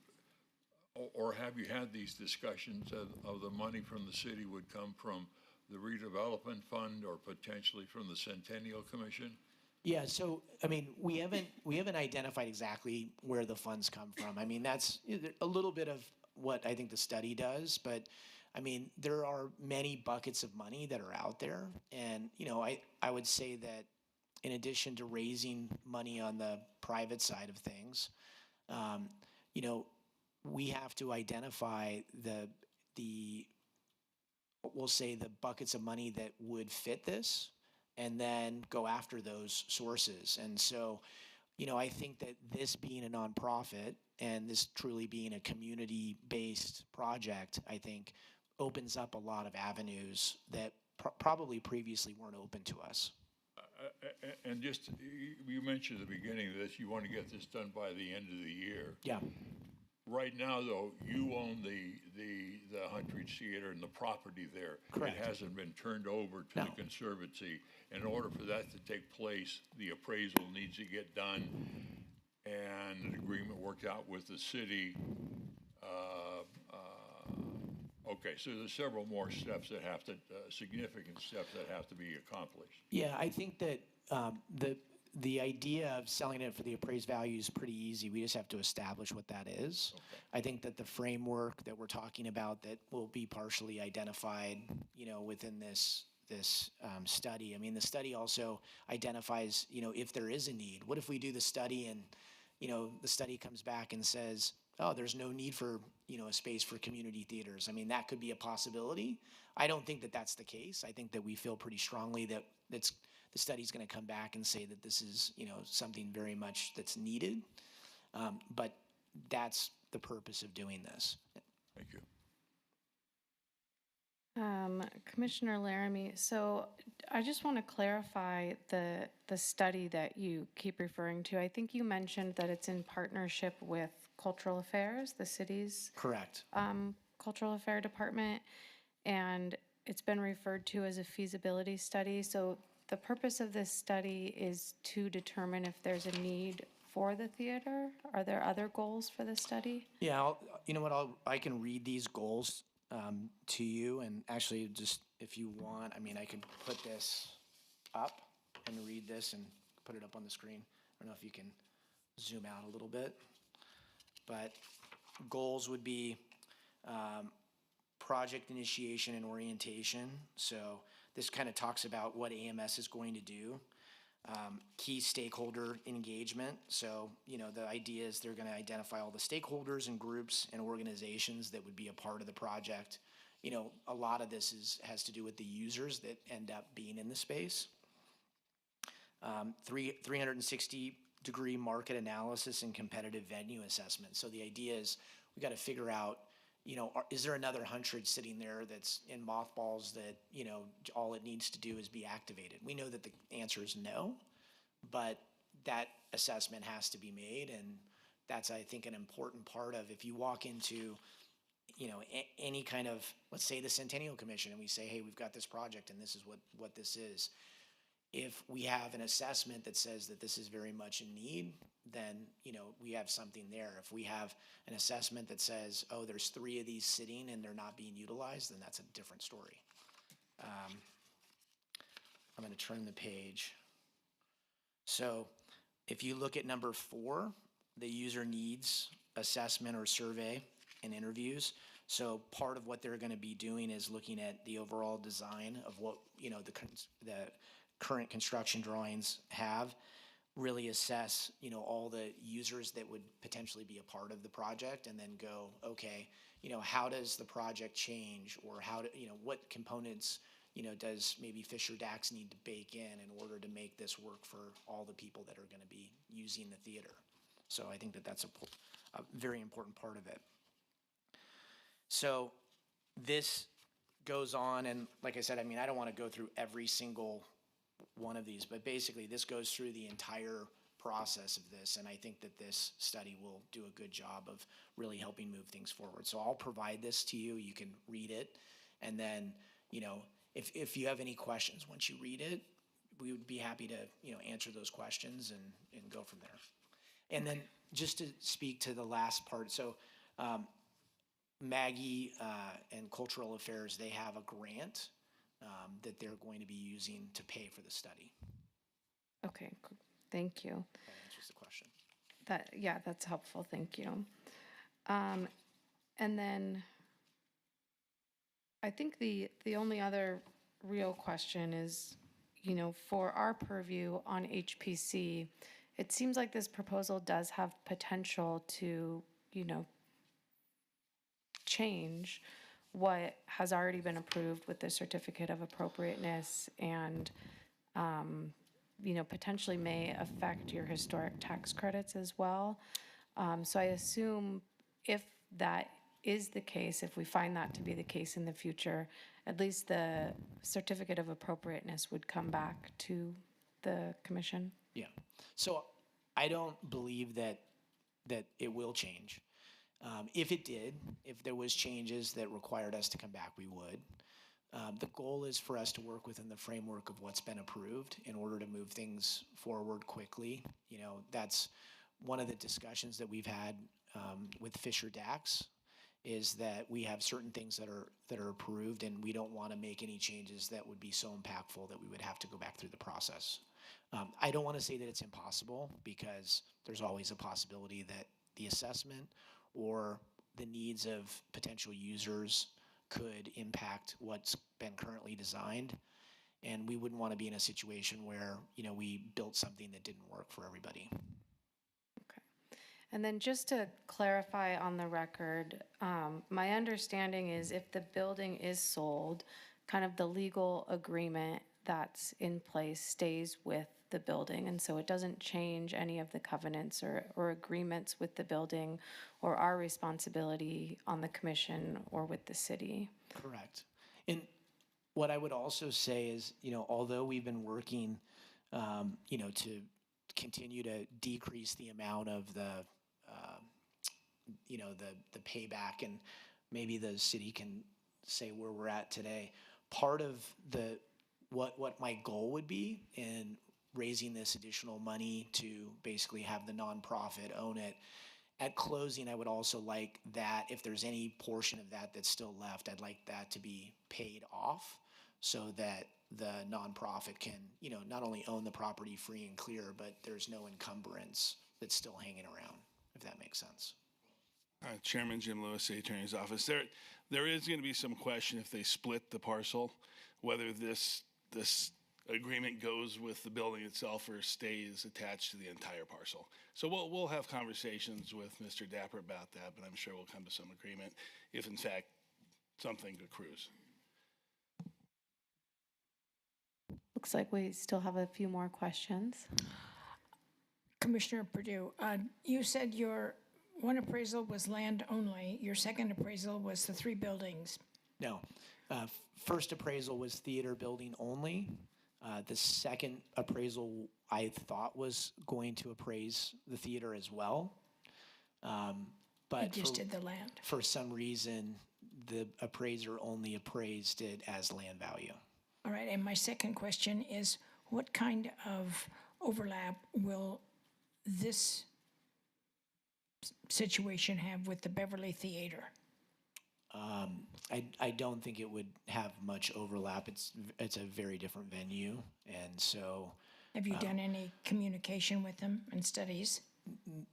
Or have you had these discussions of the money from the city would come from the redevelopment fund or potentially from the Centennial Commission? Yeah, so, I mean, we haven't identified exactly where the funds come from. I mean, that's a little bit of what I think the study does, but I mean, there are many buckets of money that are out there. And, I would say that in addition to raising money on the private side of things, you know, we have to identify we'll say the buckets of money that would fit this and then go after those sources. And so, I think that this being a nonprofit and this truly being a community-based project, I think opens up a lot of avenues that probably previously weren't open to us. And just, you mentioned at the beginning of this, you want to get this done by the end of the year. Yeah. Right now, though, you own the Huntridge Theater and the property there. Correct. It hasn't been turned over to the Conservancy. In order for that to take place, the appraisal needs to get done and an agreement worked out with the city. Okay, so there's several more steps that have to, significant steps that have to be accomplished. Yeah, I think that the idea of selling it for the appraised value is pretty easy. We just have to establish what that is. Okay. I think that the framework that we're talking about that will be partially identified, within this study. I mean, the study also identifies, if there is a need. What if we do the study and, the study comes back and says, oh, there's no need for, a space for community theaters. I mean, that could be a possibility. I don't think that that's the case. I think that we feel pretty strongly that the study's going to come back and say that this is, something very much that's needed. But that's the purpose of doing this. Thank you. Commissioner Laramie, so I just want to clarify the study that you keep referring to. I think you mentioned that it's in partnership with Cultural Affairs, the city's Correct. Cultural Affair Department, and it's been referred to as a feasibility study. So the purpose of this study is to determine if there's a need for the theater. Are there other goals for the study? Yeah, I can read these goals to you, and actually, just if you want, I mean, I could put this up and read this and put it up on the screen. I don't know if you can zoom out a little bit, but goals would be project initiation and orientation. So this kind of talks about what AMS is going to do. Key stakeholder engagement. So, the idea is they're going to identify all the stakeholders and groups and organizations that would be a part of the project. A lot of this has to do with the users that end up being in the space. 360-degree market analysis and competitive venue assessment. So the idea is we got to figure out, is there another Huntridge sitting there that's in mothballs that, all it needs to do is be activated? We know that the answer is no, but that assessment has to be made. And that's, I think, an important part of if you walk into, any kind of, let's say the Centennial Commission, and we say, hey, we've got this project and this is what this is. If we have an assessment that says that this is very much in need, then, we have something there. If we have an assessment that says, oh, there's 3 of these sitting and they're not being utilized, then that's a different story. I'm going to turn the page. So if you look at number 4, the user needs assessment or survey and interviews. So part of what they're going to be doing is looking at the overall design of what, the current construction drawings have, really assess, all the users that would potentially be a part of the project, and then go, okay, how does the project change, or what components, does maybe Fisher Dax need to bake in order to make this work for all the people that are going to be using the theater. So I think that that's a very important part of it. So this goes on, and like I said, I mean, I don't want to go through every single one of these, but basically this goes through the entire process of this, and I think that this study will do a good job of really helping move things forward. So I'll provide this to you. You can read it, and then, if you have any questions once you read it, we would be happy to, answer those questions and go from there. And then just to speak to the last part, so Maggie and Cultural Affairs, they have a grant that they're going to be using to pay for the study. Okay, thank you. That answers the question. Yeah, that's helpful, thank you. And then I think the only other real question is, for our purview on HPC, it seems like this proposal does have potential to, change what has already been approved with the certificate of appropriateness and, potentially may affect your historic tax credits as well. So I assume if that is the case, if we find that to be the case in the future, at least the certificate of appropriateness would come back to the commission. Yeah. So I don't believe that it will change. If it did, if there was changes that required us to come back, we would. The goal is for us to work within the framework of what's been approved in order to move things forward quickly. That's one of the discussions that we've had with Fisher Dax, is that we have certain things that are approved, and we don't want to make any changes that would be so impactful that we would have to go back through the process. I don't want to say that it's impossible, because there's always a possibility that the assessment or the needs of potential users could impact what's been currently designed. And we wouldn't want to be in a situation where, we built something that didn't work for everybody. And then just to clarify on the record, my understanding is if the building is sold, kind of the legal agreement that's in place stays with the building. And so it doesn't change any of the covenants or agreements with the building or our responsibility on the commission or with the city. Correct. And what I would also say is, although we've been working, to continue to decrease the amount of the payback, and maybe the city can say where we're at today. Part of what my goal would be in raising this additional money to basically have the nonprofit own it. At closing, I would also like that if there's any portion of that that's still left, I'd like that to be paid off so that the nonprofit can, not only own the property free and clear, but there's no encumbrance that's still hanging around, if that makes sense. Chairman Jim Lewis, City Attorney's Office. There is going to be some question if they split the parcel, whether this agreement goes with the building itself or stays attached to the entire parcel. So we'll have conversations with Mr. Dapper about that, but I'm sure we'll come to some agreement if in fact something accrues. Looks like we still have a few more questions. Commissioner Perdue, you said your one appraisal was land only. Your second appraisal was the 3 buildings. No. First appraisal was theater building only. The second appraisal I thought was going to appraise the theater as well. But you just did the land. For some reason, the appraiser only appraised it as land value. All right, and my second question is, what kind of overlap will this situation have with the Beverly Theater? I don't think it would have much overlap. It's a very different venue, and so. Have you done any communication with them and studies?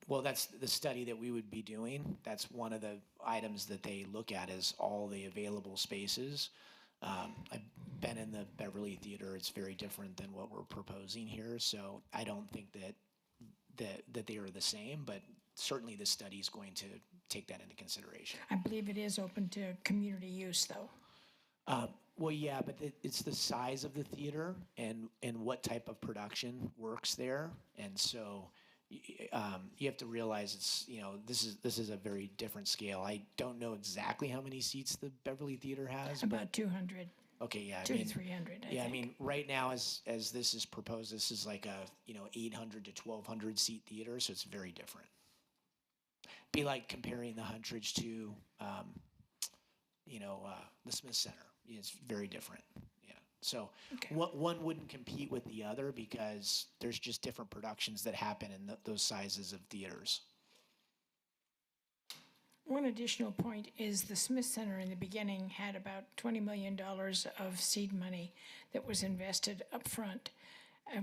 Well, that's the study that we would be doing. That's one of the items that they look at, is all the available spaces. I've been in the Beverly Theater. It's very different than what we're proposing here, so I don't think that they are the same, but certainly the study is going to take that into consideration. I believe it is open to community use, though. Well, yeah, but it's the size of the theater and what type of production works there, and so you have to realize it's this is a very different scale. I don't know exactly how many seats the Beverly Theater has. About 200. Okay, yeah. 200 to 300. I mean, right now as this is proposed, this is like a 800 to 1,200 seat theater, so it's very different. Be like comparing the Huntridge to the Smith Center. It's very different. Yeah. So one wouldn't compete with the other because there's just different productions that happen in those sizes of theaters. One additional point is the Smith Center in the beginning had about $20 million of seed money that was invested upfront,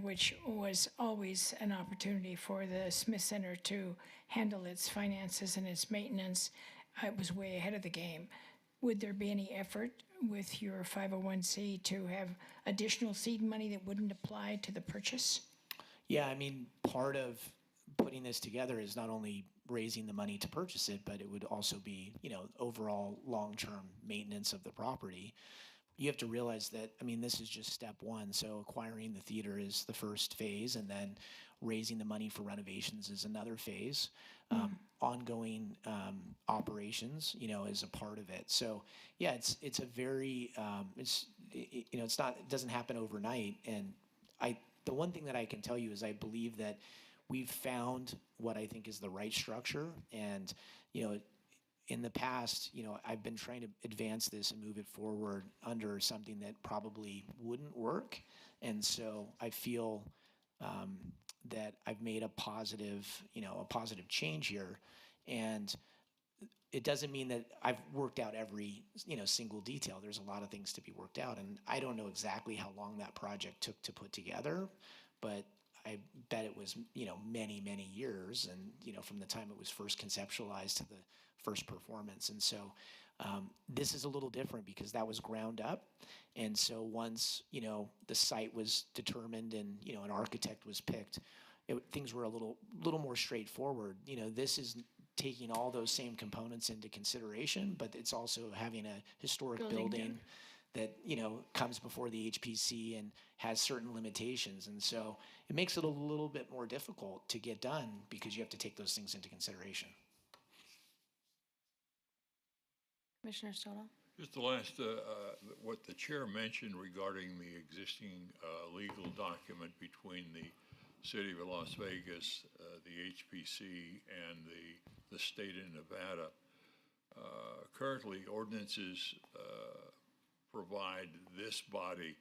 which was always an opportunity for the Smith Center to handle its finances and its maintenance. It was way ahead of the game. Would there be any effort with your 501c to have additional seed money that wouldn't apply to the purchase? Yeah, I mean, part of putting this together is not only raising the money to purchase it, but it would also be, overall long-term maintenance of the property. You have to realize that, I mean, this is just step one. So acquiring the theater is the first phase, and then raising the money for renovations is another phase. Ongoing operations, is a part of it. So yeah, it's a very, it doesn't happen overnight. And the one thing that I can tell you is I believe that we've found what I think is the right structure. And, in the past, I've been trying to advance this and move it forward under something that probably wouldn't work. And so I feel that I've made a positive change here. And it doesn't mean that I've worked out every, single detail. There's a lot of things to be worked out. And I don't know exactly how long that project took to put together, but I bet it was, many, many years. And, from the time it was first conceptualized to the first performance. And so this is a little different because that was ground up. And so once, the site was determined and, an architect was picked, things were a little more straightforward. This is taking all those same components into consideration, but it's also having a historic building that, comes before the HPC and has certain limitations. And so it makes it a little bit more difficult to get done because you have to take those things into consideration. Commissioner Stoddle? Just the last, what the chair mentioned regarding the existing legal document between the City of Las Vegas, the HPC, and the state of Nevada. Currently, ordinances provide this body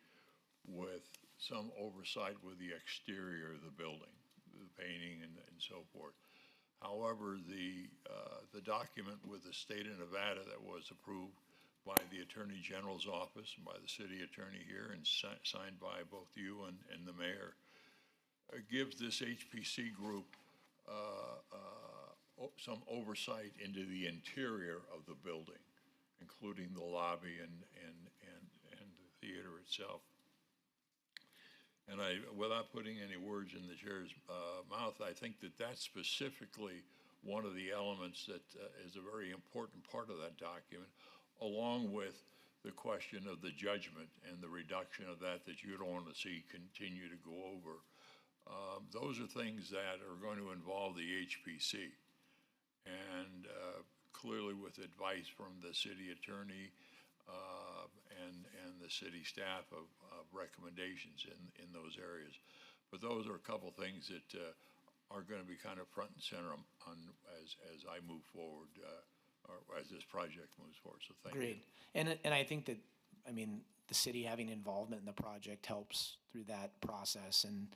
with some oversight with the exterior of the building, the painting and so forth. However, the document with the state of Nevada that was approved by the Attorney General's office and by the city attorney here and signed by both you and the mayor gives this HPC group some oversight into the interior of the building, including the lobby and the theater itself. And without putting any words in the chair's mouth, I think that that's specifically one of the elements that is a very important part of that document, along with the question of the judgment and the reduction of that you don't want to see continue to go over. Those are things that are going to involve the HPC. And clearly with advice from the city attorney and the city staff of recommendations in those areas. But those are a couple things that are going to be kind of front and center as I move forward, or as this project moves forward. So thank you. Agreed. And I think that, the city having involvement in the project helps through that process. And,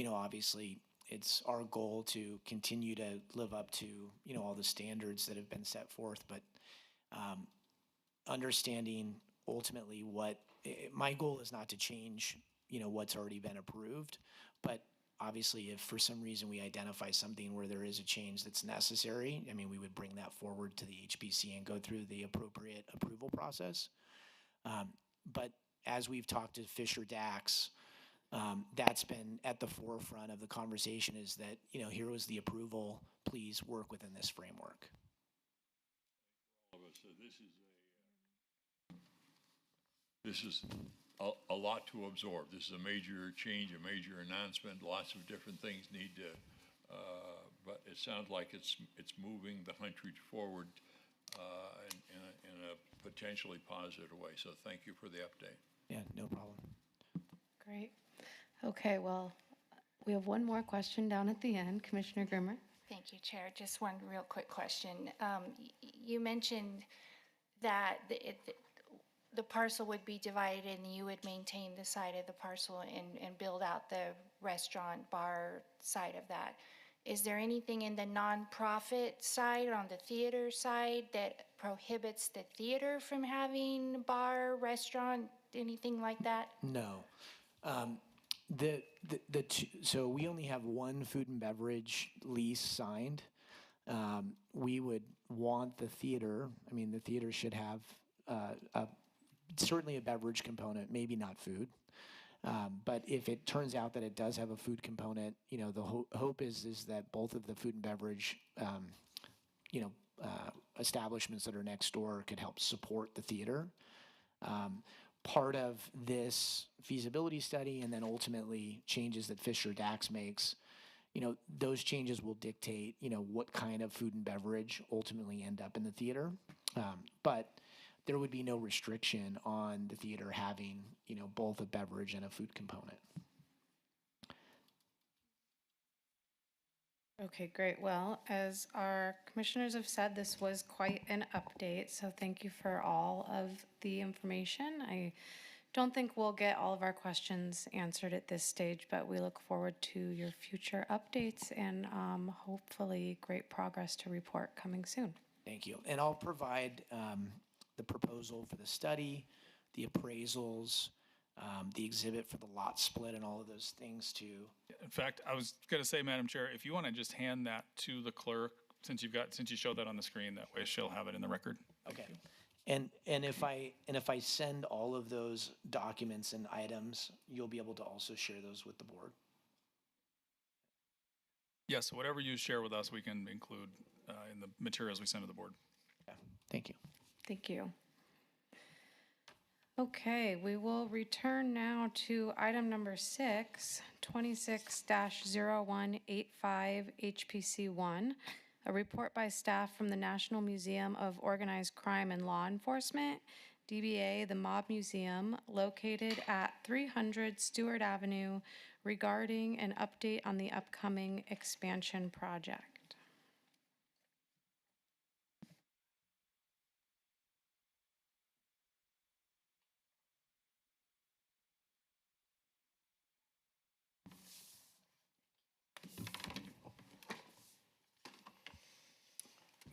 obviously, it's our goal to continue to live up to, all the standards that have been set forth. But understanding ultimately my goal is not to change, what's already been approved. But obviously, if for some reason we identify something where there is a change that's necessary, we would bring that forward to the HPC and go through the appropriate approval process. But as we've talked to Fisher Dax, that's been at the forefront of the conversation is that, here was the approval, please work within this framework. This is a lot to absorb. This is a major change, a major announcement. Lots of different things need to, but it sounds like it's moving the country forward in a potentially positive way. So thank you for the update. Yeah, no problem. Great. Okay, well, we have one more question down at the end. Commissioner Grimmer? Thank you, Chair. Just one real quick question. You mentioned that the parcel would be divided and you would maintain the side of the parcel and build out the restaurant bar side of that. is there anything in the nonprofit side, on the theater side, that prohibits the theater from having bar, restaurant, anything like that? No. So we only have one food and beverage lease signed. We would want the theater, I mean, the theater should have certainly a beverage component, maybe not food. But if it turns out that it does have a food component, the hope is that both of the food and beverage, establishments that are next door could help support the theater. Part of this feasibility study and then ultimately changes that Fisher Dax makes, those changes will dictate, what kind of food and beverage ultimately end up in the theater. But there would be no restriction on the theater having, both a beverage and a food component. Okay, great. Well, as our commissioners have said, this was quite an update, so thank you for all of the information. I don't think we'll get all of our questions answered at this stage, but we look forward to your future updates and hopefully great progress to report coming soon. Thank you. And I'll provide the proposal for the study, the appraisals, the exhibit for the lot split and all of those things too. In fact, I was going to say, Madam Chair, if you want to just hand that to the clerk, since you showed that on the screen, that way she'll have it in the record. Okay. And if I send all of those documents and items, you'll be able to also share those with the board. Yes, whatever you share with us, we can include in the materials we send to the board. Okay. Thank you. Thank you. Okay, we will return now to item number 6, 26-0185 HPC1, a report by staff from the National Museum of Organized Crime and Law Enforcement, DBA, the Mob Museum, located at 300 Stewart Avenue, regarding an update on the upcoming expansion project.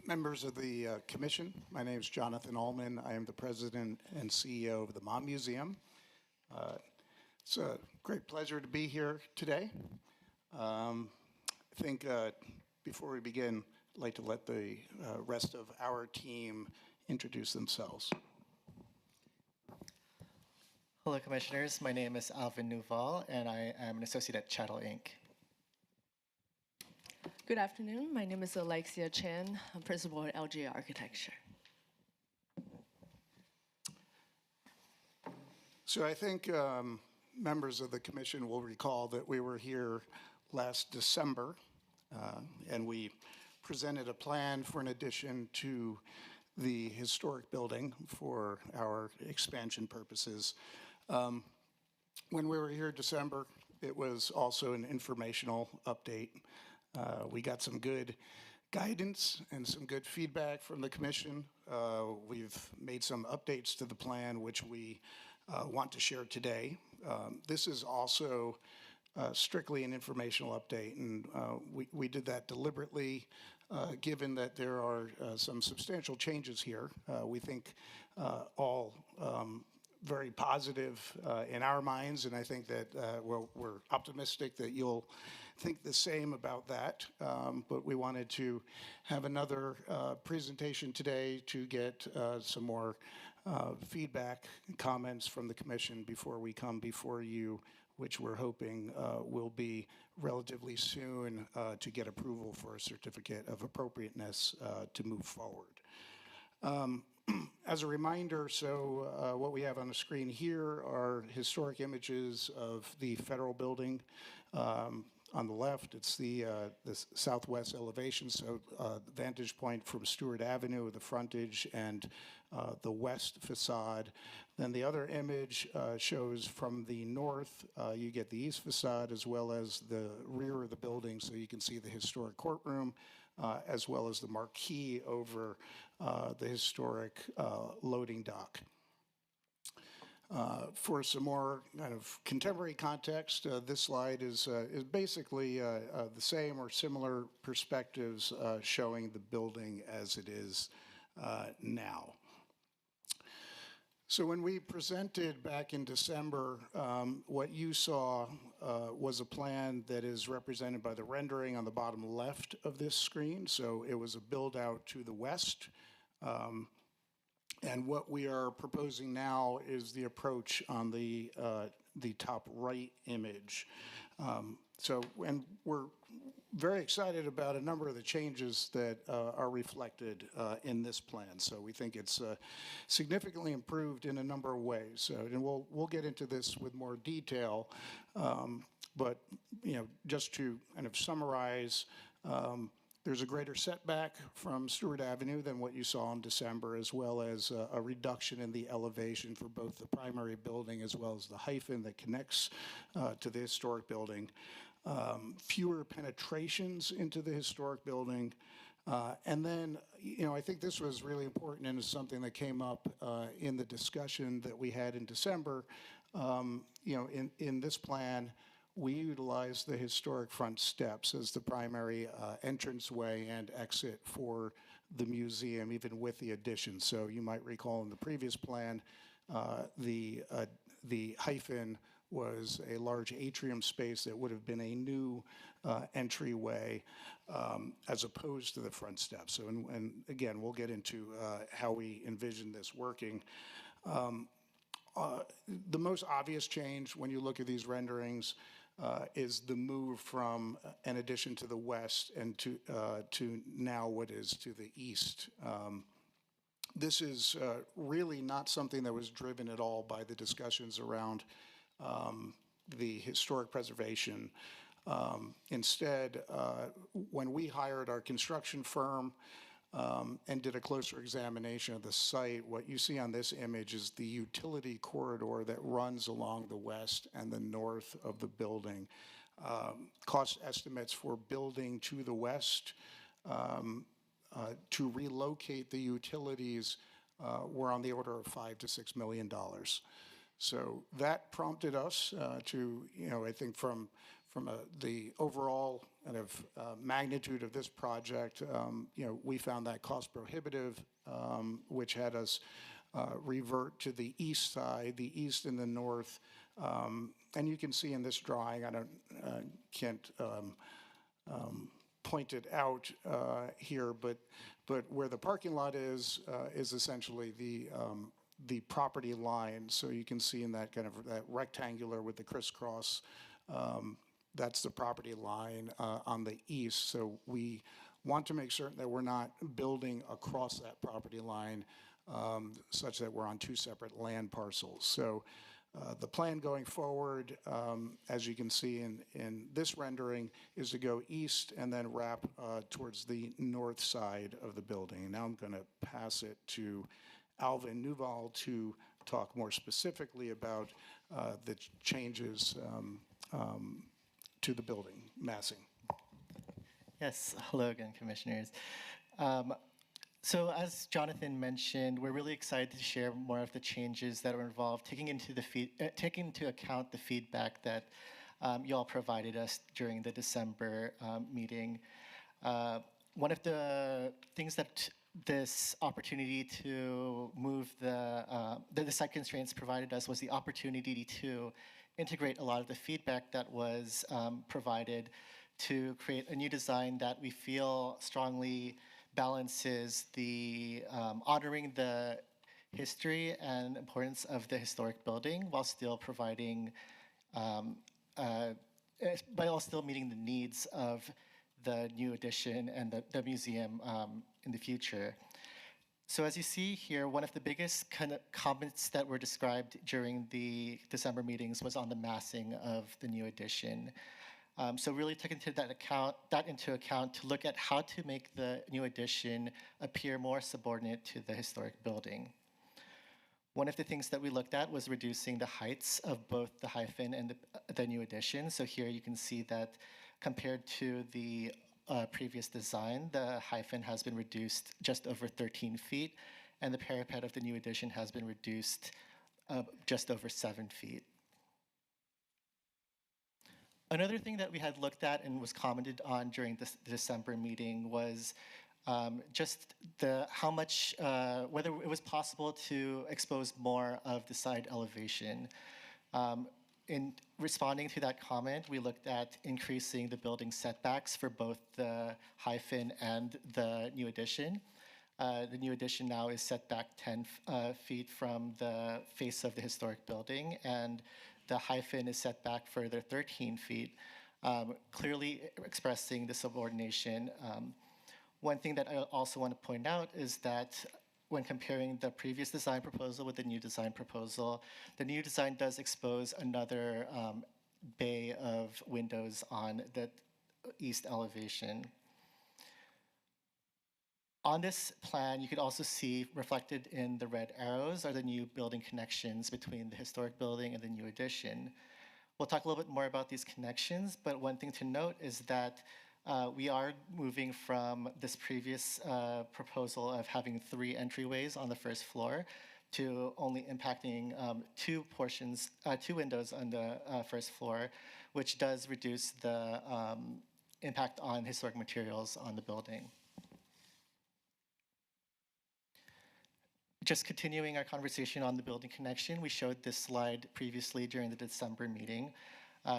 Members of the commission, my name is Jonathan Allman. I am the president and CEO of the Mob Museum. It's a great pleasure to be here today. I think before we begin, I'd like to let the rest of our team introduce themselves. Hello, commissioners. My name is Alvin Nuval, and I am an associate at Chattel Inc. Good afternoon. My name is Alexia Chen. I'm principal at LGA Architecture. So I think members of the commission will recall that we were here last December, and we presented a plan for an addition to the historic building for our expansion purposes. When we were here in December, it was also an informational update. We got some good guidance and some good feedback from the commission. We've made some updates to the plan, which we want to share today. This is also strictly an informational update, and we did that deliberately, given that there are some substantial changes here. We think all very positive in our minds, and I think that we're optimistic that you'll think the same about that. But we wanted to have another presentation today to get some more feedback and comments from the commission before we come before you, which we're hoping will be relatively soon to get approval for a certificate of appropriateness to move forward. As a reminder, so what we have on the screen here are historic images of the federal building. On the left, it's the southwest elevation, so the vantage point from Stewart Avenue, the frontage, and the west facade. Then the other image shows from the north, you get the east facade as well as the rear of the building, so you can see the historic courtroom, as well as the marquee over the historic loading dock. For some more kind of contemporary context, this slide is basically the same or similar perspectives showing the building as it is now. So when we presented back in December, what you saw was a plan that is represented by the rendering on the bottom left of this screen. So it was a build out to the west. And what we are proposing now is the approach on the top right image. And we're very excited about a number of the changes that are reflected in this plan. So we think it's significantly improved in a number of ways. So, and we'll get into this with more detail. But just to kind of summarize, there's a greater setback from Stewart Avenue than what you saw in December, as well as a reduction in the elevation for both the primary building as well as the hyphen that connects to the historic building. Fewer penetrations into the historic building. And then, I think this was really important and is something that came up in the discussion that we had in December. In this plan, we utilized the historic front steps as the primary entranceway and exit for the museum, even with the addition. So you might recall in the previous plan, the hyphen was a large atrium space that would have been a new entryway as opposed to the front steps. So, and again, we'll get into how we envision this working. The most obvious change when you look at these renderings is the move from an addition to the west and to now what is to the east. This is really not something that was driven at all by the discussions around the historic preservation. Instead, when we hired our construction firm and did a closer examination of the site, what you see on this image is the utility corridor that runs along the west and the north of the building. Cost estimates for building to the west to relocate the utilities were on the order of $5 to $6 million. So that prompted us to, I think from the overall kind of magnitude of this project, we found that cost prohibitive, which had us revert to the east side, the east and the north. And you can see in this drawing, can't point it out here, but where the parking lot is essentially the property line. So you can see in that kind of that rectangular with the crisscross, that's the property line on the east. So we want to make certain that we're not building across that property line such that we're on two separate land parcels. So the plan going forward, as you can see in this rendering, is to go east and then wrap towards the north side of the building. And now I'm going to pass it to Alvin Nuval to talk more specifically about the changes to the building, massing. Yes, hello again, commissioners. So as Jonathan mentioned, we're really excited to share more of the changes that were involved, taking into account the feedback that you all provided us during the December meeting. One of the things that this opportunity to move the site constraints provided us was the opportunity to integrate a lot of the feedback that was provided to create a new design that we feel strongly balances the honoring the history and importance of the historic building while still providing, while still meeting the needs of the new addition and the museum in the future. So as you see here, one of the biggest comments that were described during the December meetings was on the massing of the new addition. So really taking that into account to look at how to make the new addition appear more subordinate to the historic building. One of the things that we looked at was reducing the heights of both the hyphen and the new addition. So here you can see that compared to the previous design, the hyphen has been reduced just over 13 feet, and the parapet of the new addition has been reduced just over 7 feet. Another thing that we had looked at and was commented on during the December meeting was just how much, whether it was possible to expose more of the side elevation. In responding to that comment, we looked at increasing the building setbacks for both the hyphen and the new addition. The new addition now is set back 10 feet from the face of the historic building, and the hyphen is set back further 13 feet, clearly expressing the subordination. One thing that I also want to point out is that when comparing the previous design proposal with the new design proposal, the new design does expose another bay of windows on the east elevation. On this plan, you could also see reflected in the red arrows are the new building connections between the historic building and the new addition. We'll talk a little bit more about these connections, but one thing to note is that we are moving from this previous proposal of having 3 entryways on the first floor to only impacting 2 windows on the first floor, which does reduce the impact on historic materials on the building. Just continuing our conversation on the building connection, we showed this slide previously during the December meeting.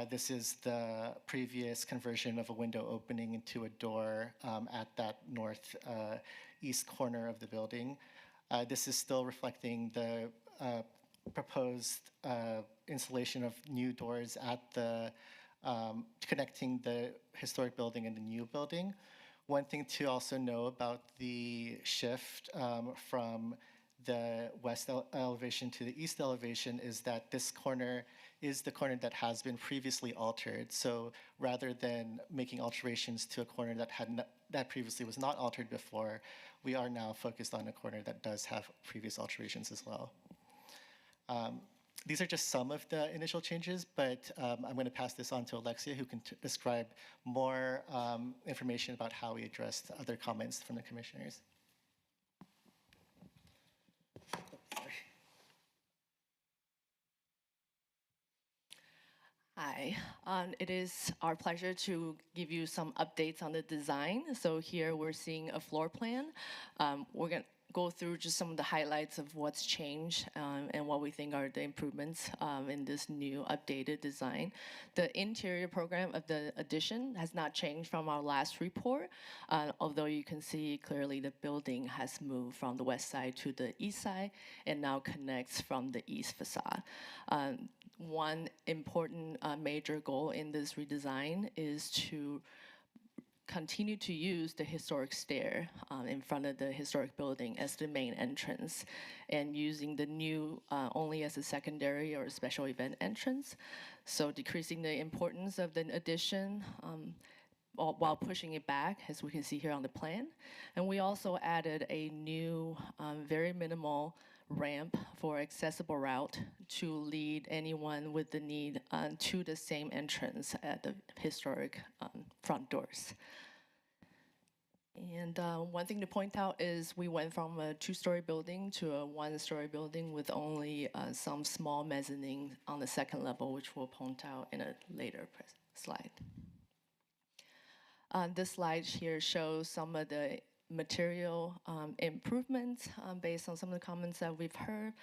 This is the previous conversion of a window opening into a door at that northeast corner of the building. This is still reflecting the proposed installation of new doors at the connecting the historic building and the new building. One thing to also know about the shift from the west elevation to the east elevation is that this corner is the corner that has been previously altered. So rather than making alterations to a corner that previously was not altered before, we are now focused on a corner that does have previous alterations as well. These are just some of the initial changes, but I'm going to pass this on to Alexia, who can describe more information about how we addressed other comments from the commissioners. Hi, it is our pleasure to give you some updates on the design. So here we're seeing a floor plan. We're going to go through just some of the highlights of what's changed and what we think are the improvements in this new updated design. The interior program of the addition has not changed from our last report, although you can see clearly the building has moved from the west side to the east side and now connects from the east facade. One important major goal in this redesign is to continue to use the historic stair in front of the historic building as the main entrance, and using the new only as a secondary or special event entrance. So decreasing the importance of the addition while pushing it back, as we can see here on the plan. And we also added a new very minimal ramp for accessible route to lead anyone with the need to the same entrance at the historic front doors. And one thing to point out is we went from a 2-story building to a 1-story building with only some small mezzanine on the second level, which we'll point out in a later slide. This slide here shows some of the material improvements based on some of the comments that we've heard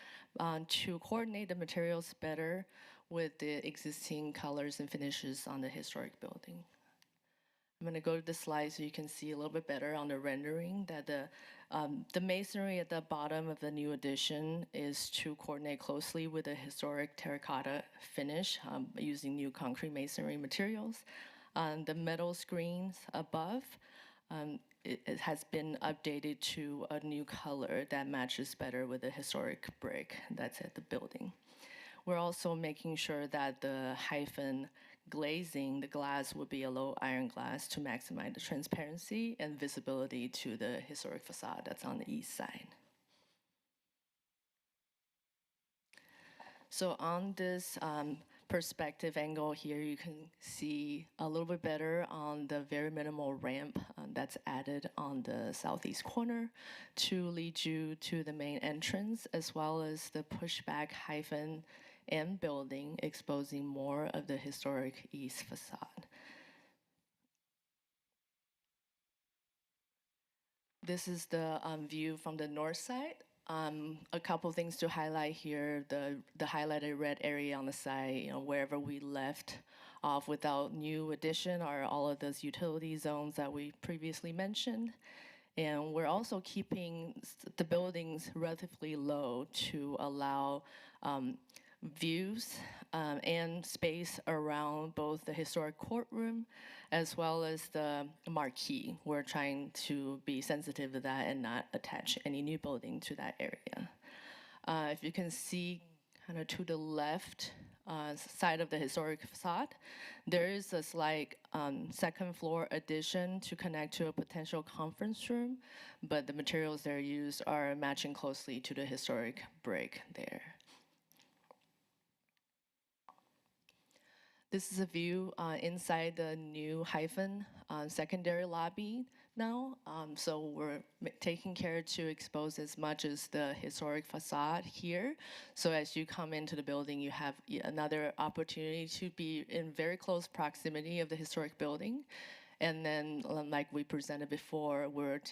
to coordinate the materials better with the existing colors and finishes on the historic building. I'm going to go to the slide so you can see a little bit better on the rendering that the masonry at the bottom of the new addition is to coordinate closely with the historic terracotta finish using new concrete masonry materials. The metal screens above it has been updated to a new color that matches better with the historic brick that's at the building. We're also making sure that the hyphen glazing, the glass will be a low iron glass to maximize the transparency and visibility to the historic facade that's on the east side. So on this perspective angle here, you can see a little bit better on the very minimal ramp that's added on the southeast corner to lead you to the main entrance, as well as the pushback hyphen M building exposing more of the historic east facade. This is the view from the north side. A couple things to highlight here. The highlighted red area on the side, wherever we left off without new addition are all of those utility zones that we previously mentioned. And we're also keeping the buildings relatively low to allow views and space around both the historic courtroom as well as the marquee. We're trying to be sensitive to that and not attach any new building to that area. If you can see kind of to the left side of the historic facade, there is a slight second floor addition to connect to a potential conference room, but the materials that are used are matching closely to the historic brick there. This is a view inside the new hyphen secondary lobby now. So we're taking care to expose as much as the historic facade here. So as you come into the building, you have another opportunity to be in very close proximity of the historic building. And then, like we presented before, we're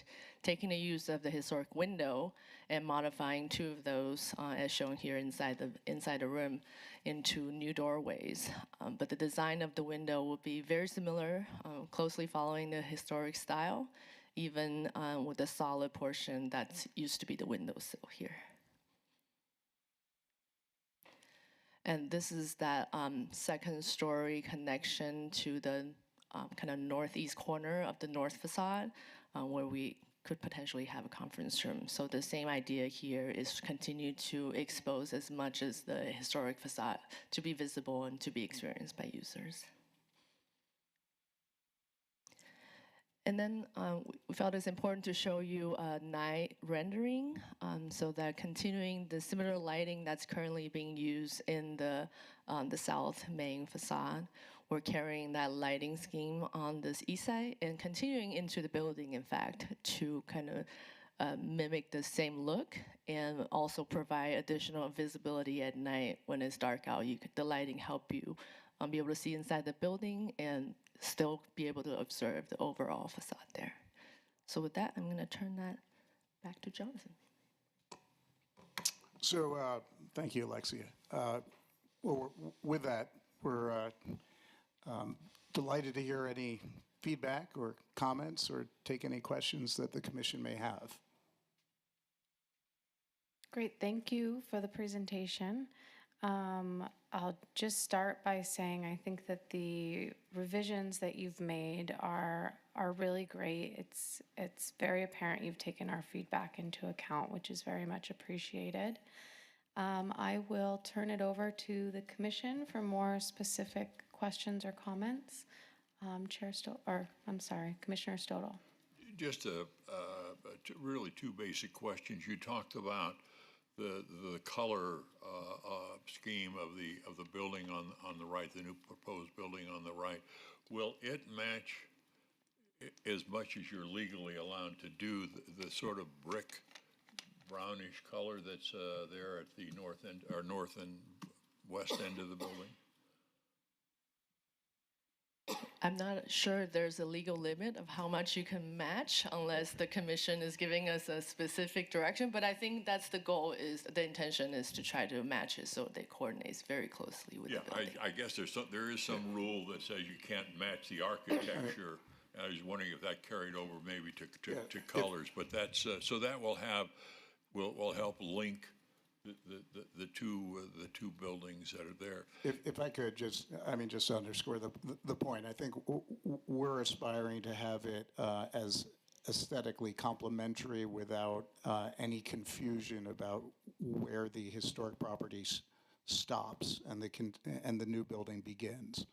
taking the use of the historic window and modifying two of those, as shown here inside the room, into new doorways. But the design of the window will be very similar, closely following the historic style, even with the solid portion that used to be the windowsill here. And this is that second story connection to the kind of northeast corner of the north facade, where we could potentially have a conference room. So the same idea here is to continue to expose as much as the historic facade to be visible and to be experienced by users. And then we felt it's important to show you a night rendering, so that continuing the similar lighting that's currently being used in the south main facade, we're carrying that lighting scheme on this east side and continuing into the building, in fact, to kind of mimic the same look and also provide additional visibility at night when it's dark out. The lighting help you be able to see inside the building and still be able to observe the overall facade there. So with that, I'm going to turn that back to Jonathan. So thank you, Alexia. Well, with that, we're delighted to hear any feedback or comments or take any questions that the commission may have. Great, thank you for the presentation. I'll just start by saying I think that the revisions that you've made are really great. It's very apparent you've taken our feedback into account, which is very much appreciated. I will turn it over to the commission for more specific questions or comments. Commissioner Stodel. Just really two basic questions. You talked about the color scheme of the building on the right, the new proposed building on the right. Will it match as much as you're legally allowed to do the sort of brick brownish color that's there at the north end or north and west end of the building? I'm not sure there's a legal limit of how much you can match unless the commission is giving us a specific direction, but I think that's the goal, the intention is to try to match it so they coordinate very closely with the building. I guess there is some rule that says you can't match the architecture. I was wondering if that carried over maybe to colors, but that's so that will help link the two buildings that are there. If I could just to underscore the point, I think we're aspiring to have it as aesthetically complementary without any confusion about where the historic property stops and the new building begins.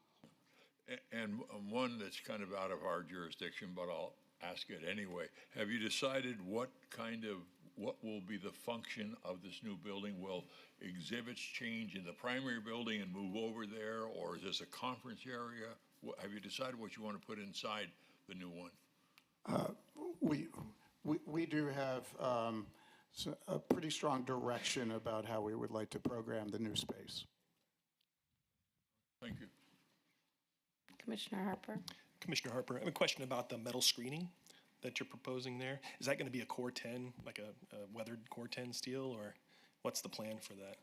And one that's kind of out of our jurisdiction, but I'll ask it anyway. Have you decided what kind of what will be the function of this new building? Will exhibits change in the primary building and move over there, or is this a conference area? Have you decided what you want to put inside the new one? We do have a pretty strong direction about how we would like to program the new space. Thank you. Commissioner Harper. Commissioner Harper, I have a question about the metal screening that you're proposing there. Is that going to be a Core 10, like a weathered Core 10 steel, or what's the plan for that?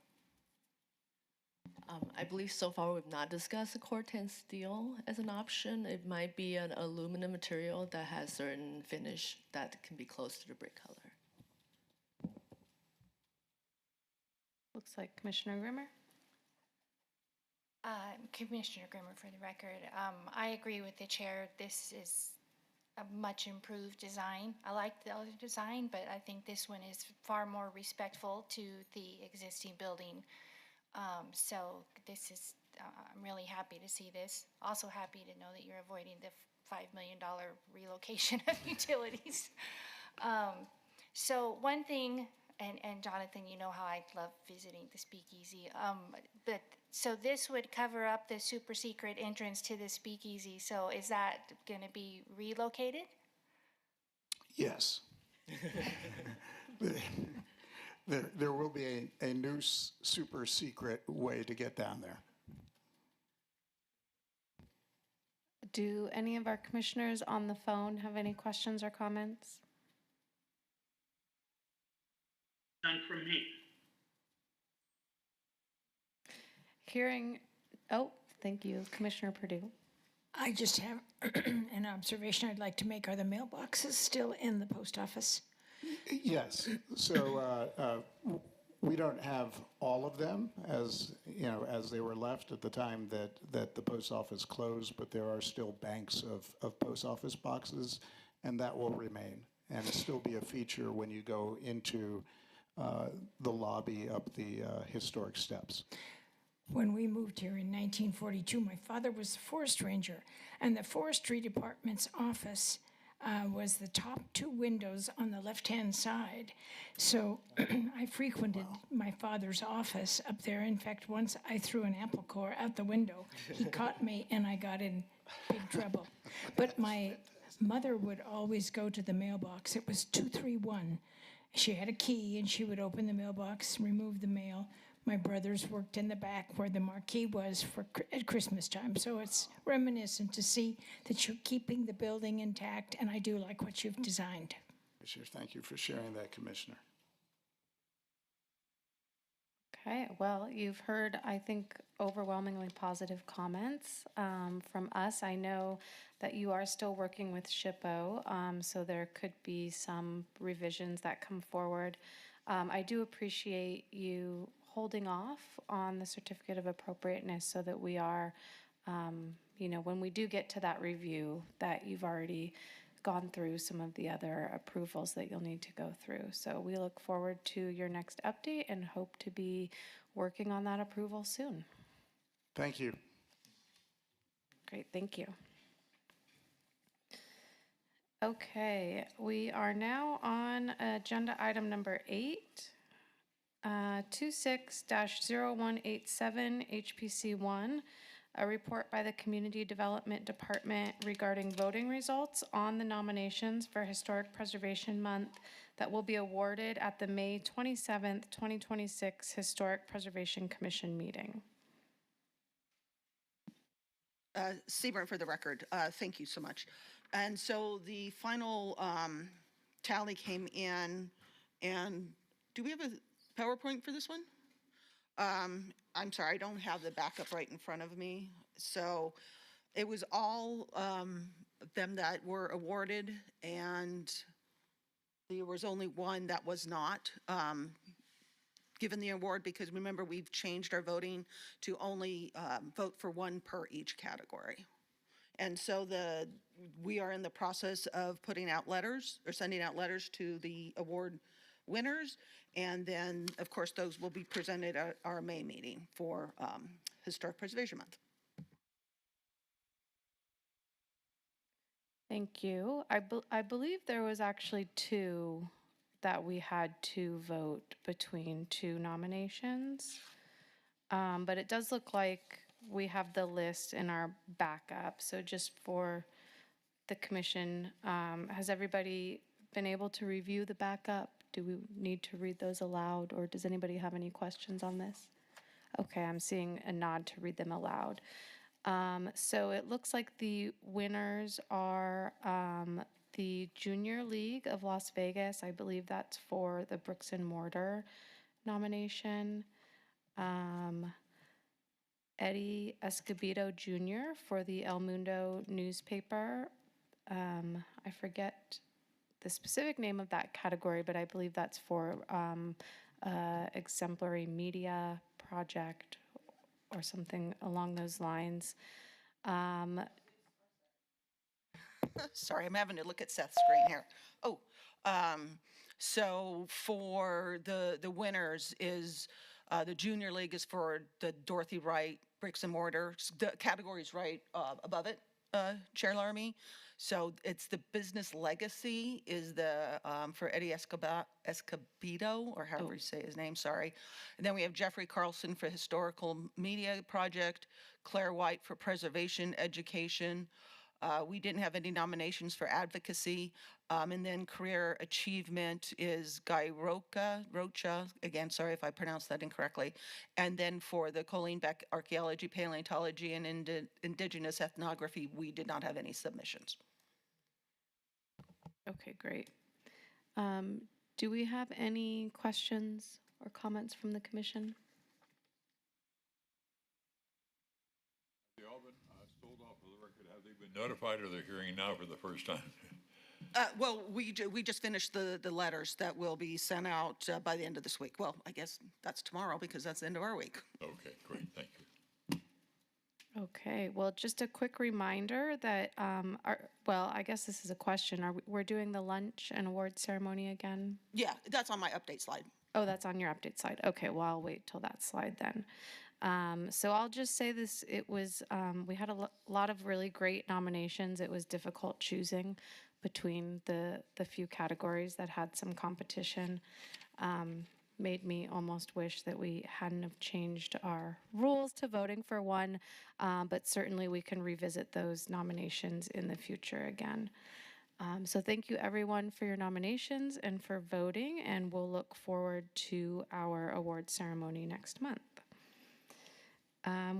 I believe so far we've not discussed a Corten steel as an option. It might be an aluminum material that has certain finish that can be close to the brick color. Looks like Commissioner Grimmer. Commissioner Grimmer, for the record, I agree with the chair. This is a much improved design. I like the other design, but I think this one is far more respectful to the existing building. So this is, I'm really happy to see this. Also happy to know that you're avoiding the $5 million relocation of utilities. So one thing, and Jonathan, you know how I love visiting the speakeasy, but so this would cover up the super secret entrance to the speakeasy. So is that going to be relocated? Yes. There will be a new super secret way to get down there. Do any of our commissioners on the phone have any questions or comments? None from me. Hearing, oh, thank you, Commissioner Purdue. I just have an observation I'd like to make. Are the mailboxes still in the post office? Yes. So we don't have all of them as they were left at the time that the post office closed, but there are still banks of post office boxes, and that will remain and still be a feature when you go into the lobby up the historic steps. When we moved here in 1942, my father was the forest ranger, and the forestry department's office was the top two windows on the left-hand side. So I frequented my father's office up there. In fact, once I threw an apple core out the window. He caught me, and I got in big trouble. But my mother would always go to the mailbox. It was 231. She had a key, and she would open the mailbox, remove the mail. My brothers worked in the back where the marquee was at Christmas time. So it's reminiscent to see that you're keeping the building intact, and I do like what you've designed. Commissioner, thank you for sharing that, Commissioner. Okay, well, you've heard, I think, overwhelmingly positive comments from us. I know that you are still working with SHPO, so there could be some revisions that come forward. I do appreciate you holding off on the certificate of appropriateness so that we are, when we do get to that review, that you've already gone through some of the other approvals that you'll need to go through. So we look forward to your next update and hope to be working on that approval soon. Thank you. Great, thank you. Okay, we are now on agenda item number 8. 26-0187 HPC1, a report by the Community Development Department regarding voting results on the nominations for Historic Preservation Month that will be awarded at the May 27th, 2026 Historic Preservation Commission meeting. Seaburn, for the record, thank you so much. And so the final tally came in, and do we have a PowerPoint for this one? I'm sorry, I don't have the backup right in front of me. So it was all them that were awarded, and there was only one that was not given the award, because remember, we've changed our voting to only vote for one per each category. And so we are in the process of putting out letters or sending out letters to the award winners. And then, of course, those will be presented at our May meeting for Historic Preservation Month. Thank you. I believe there was actually two that we had to vote between two nominations. But it does look like we have the list in our backup. So just for the commission, has everybody been able to review the backup? Do we need to read those aloud, or does anybody have any questions on this? Okay, I'm seeing a nod to read them aloud. So it looks like the winners are the Junior League of Las Vegas. I believe that's for the bricks and mortar nomination. Eddie Escobedo Jr. for the El Mundo newspaper. I forget the specific name of that category, but I believe that's for exemplary media project or something along those lines. Sorry, I'm having to look at Seth's screen here. Oh, so for the winners is, the Junior League is for the Dorothy Wright Bricks and Mortar. The category's right above it, Chair Laramie. So it's the Business Legacy is the, for Eddie Escobedo, or however you say his name, sorry. And then we have Jeffrey Carlson for Historical Media Project, Claire White for Preservation Education. We didn't have any nominations for advocacy. And then career achievement is Guy Rocha, again, sorry if I pronounced that incorrectly. And then for the Colleen Beck Archaeology, Paleontology, and Indigenous Ethnography, we did not have any submissions. Okay, great. Do we have any questions or comments from the commission? They all been told off for the record. Have they been notified, or they're hearing now for the first time? Well, we just finished the letters that will be sent out by the end of this week. Well, I guess that's tomorrow because that's the end of our week. Okay, great, thank you. Okay, well, just a quick reminder that, well, I guess this is a question. We're doing the lunch and award ceremony again? Yeah, that's on my update slide. Oh, that's on your update slide. Okay, well, I'll wait till that slide then. So I'll just say this, it was, we had a lot of really great nominations. It was difficult choosing between the few categories that had some competition. Made me almost wish that we hadn't have changed our rules to voting for one, but certainly we can revisit those nominations in the future again. So thank you everyone for your nominations and for voting, and we'll look forward to our award ceremony next month.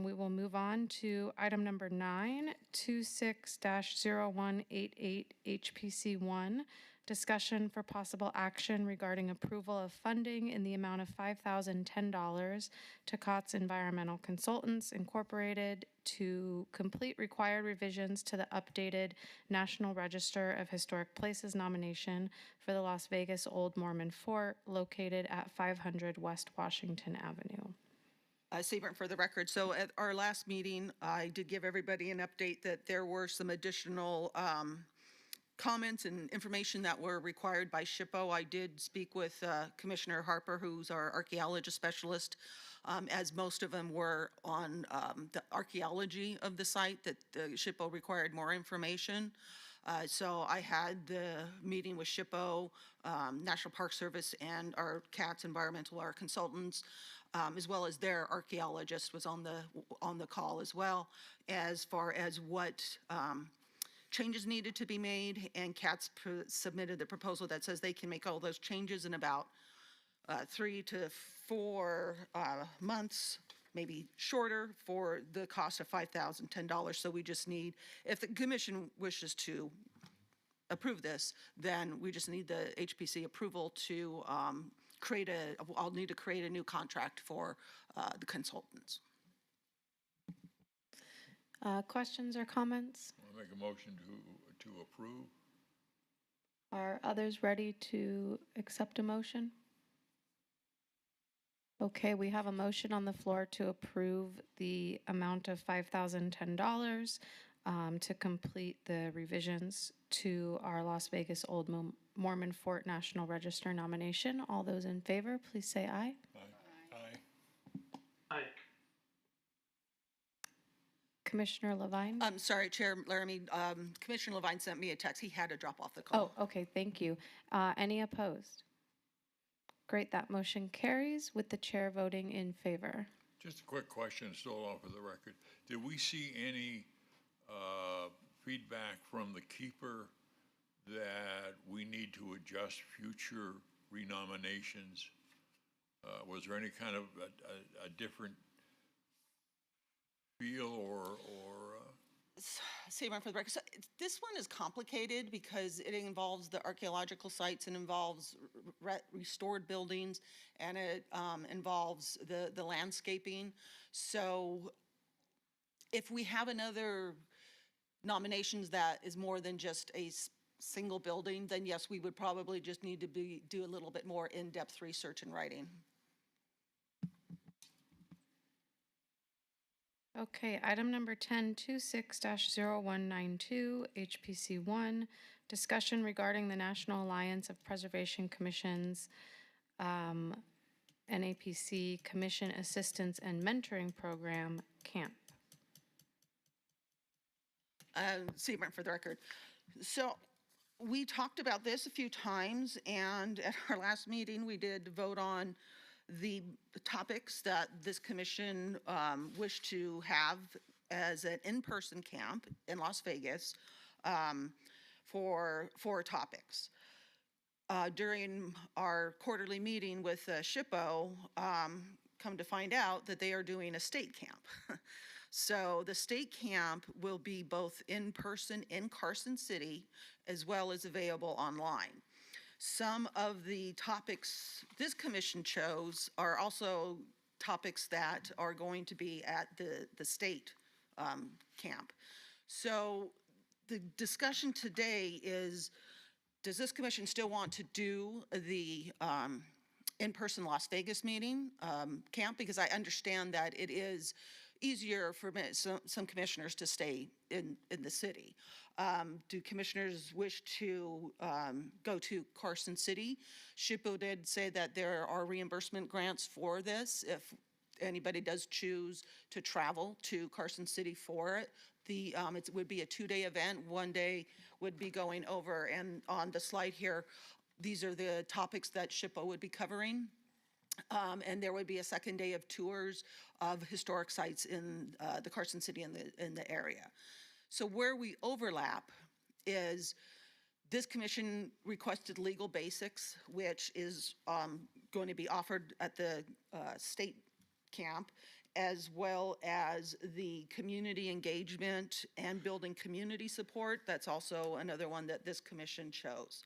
We will move on to item number 9, 26-0188 HPC1, discussion for possible action regarding approval of funding in the amount of $5,010 to COTS Environmental Consultants Incorporated to complete required revisions to the updated National Register of Historic Places nomination for the Las Vegas Old Mormon Fort located at 500 West Washington Avenue. Seabrant for the record. So at our last meeting, I did give everybody an update that there were some additional comments and information that were required by SHPO. I did speak with Commissioner Harper, who's our archaeologist specialist, as most of them were on the archaeology of the site, that the SHPO required more information. So I had the meeting with SHPO, National Park Service, and our CATS environmental, our consultants, as well as their archaeologist was on the call as well, as far as what changes needed to be made, and CATS submitted the proposal that says they can make all those changes in about 3 to 4 months, maybe shorter, for the cost of $5,010. So we just need, if the commission wishes to approve this, then we just need the HPC approval to I'll need to create a new contract for the consultants. Questions or comments? I'll make a motion to approve. Are others ready to accept a motion? Okay, we have a motion on the floor to approve the amount of $5,010 to complete the revisions to our Las Vegas Old Mormon Fort National Register nomination. All those in favor, please say aye. Aye. Aye. Commissioner Levine? I'm sorry, Chair Laramie, Commissioner Levine sent me a text. He had to drop off the call. Oh, okay, thank you. Any opposed? Great, that motion carries with the chair voting in favor. Just a quick question, still off of the record. Did we see any feedback from the keeper that we need to adjust future renominations? Was there any kind of a different feel or Sebring for the record. So this one is complicated because it involves the archaeological sites and involves restored buildings, and it involves the landscaping. So if we have another nominations that is more than just a single building, then yes, we would probably just need to do a little bit more in-depth research and writing. Okay, item number 1026-0192, HPC 1, discussion regarding the National Alliance of Preservation Commissions, NAPC Commission Assistance and Mentoring Program, CAMP. Sebring for the record. So we talked about this a few times, and at our last meeting, we did vote on the topics that this commission wished to have as an in-person camp in Las Vegas for 4 topics. During our quarterly meeting with SHPO, come to find out that they are doing a state camp. So the state camp will be both in person in Carson City as well as available online. Some of the topics this commission chose are also topics that are going to be at the state camp. So the discussion today is, does this commission still want to do the in-person Las Vegas meeting camp? Because I understand that it is easier for some commissioners to stay in the city. Do commissioners wish to go to Carson City? SHPO did say that there are reimbursement grants for this if anybody does choose to travel to Carson City for it. It would be a 2-day event. 1 day would be going over, and on the slide here, these are the topics that SHPO would be covering. And there would be a 2nd day of tours of historic sites in the Carson City in the area. So where we overlap is this commission requested legal basics, which is going to be offered at the state camp, as well as the community engagement and building community support. That's also another one that this commission chose.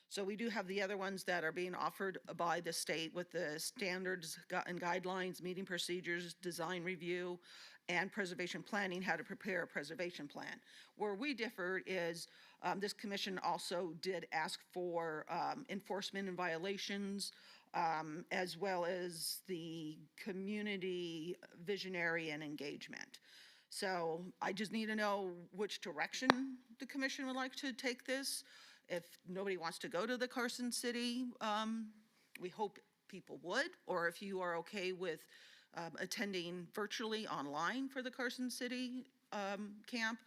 So we do have the other ones that are being offered by the state with the standards and guidelines, meeting procedures, design review, and preservation planning, how to prepare a preservation plan. Where we differ is this commission also did ask for enforcement and violations, as well as the community visionary and engagement. So I just need to know which direction the commission would like to take this. If nobody wants to go to the Carson City, we hope people would, or if you are okay with attending virtually online for the Carson City camp,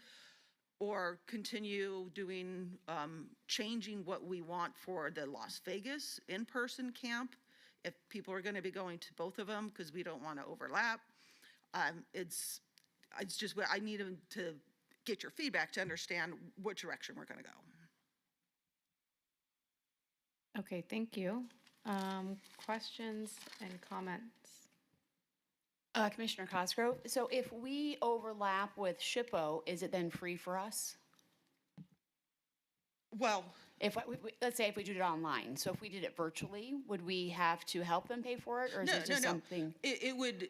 or continue doing, changing what we want for the Las Vegas in-person camp, if people are gonna be going to both of them, because we don't wanna overlap. It's just, I need to get your feedback to understand what direction we're gonna go. Okay, thank you. Questions and comments? Commissioner Cosgrove, so if we overlap with SHPO, is it then free for us? Well, if let's say if we did it online, so if we did it virtually, would we have to help them pay for it, or is it just something? It would,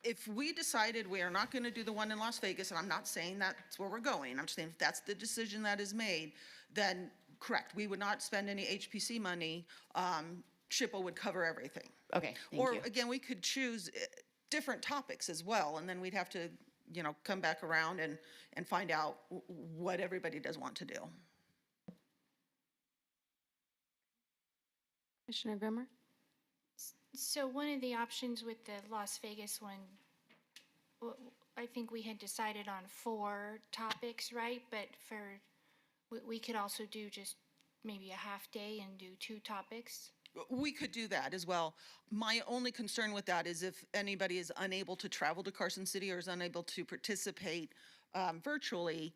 if we decided we are not going to do the one in Las Vegas, and I'm not saying that's where we're going, I'm just saying if that's the decision that is made, then correct, we would not spend any HPC money. SHPO would cover everything. Okay, thank you. Or again, we could choose different topics as well, and then we'd have to, come back around and find out what everybody does want to do. Commissioner Grimmer? So one of the options with the Las Vegas one, I think we had decided on 4 topics, right? But we could also do just maybe a half day and do 2 topics. We could do that as well. My only concern with that is if anybody is unable to travel to Carson City or is unable to participate virtually,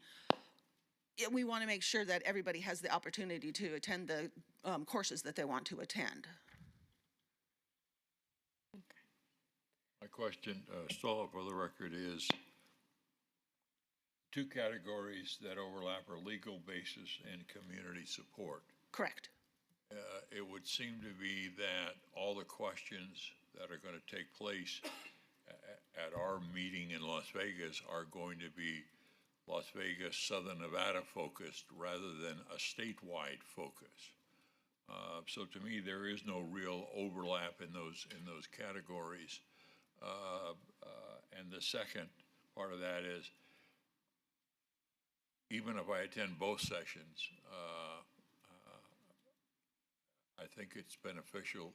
we want to make sure that everybody has the opportunity to attend the courses that they want to attend. My question, Stella, for the record, is two categories that overlap are legal basis and community support. Correct. It would seem to be that all the questions that are going to take place at our meeting in Las Vegas are going to be Las Vegas, Southern Nevada focused rather than a statewide focus. So to me, there is no real overlap in those categories. And the second part of that is, even if I attend both sessions, I think it's beneficial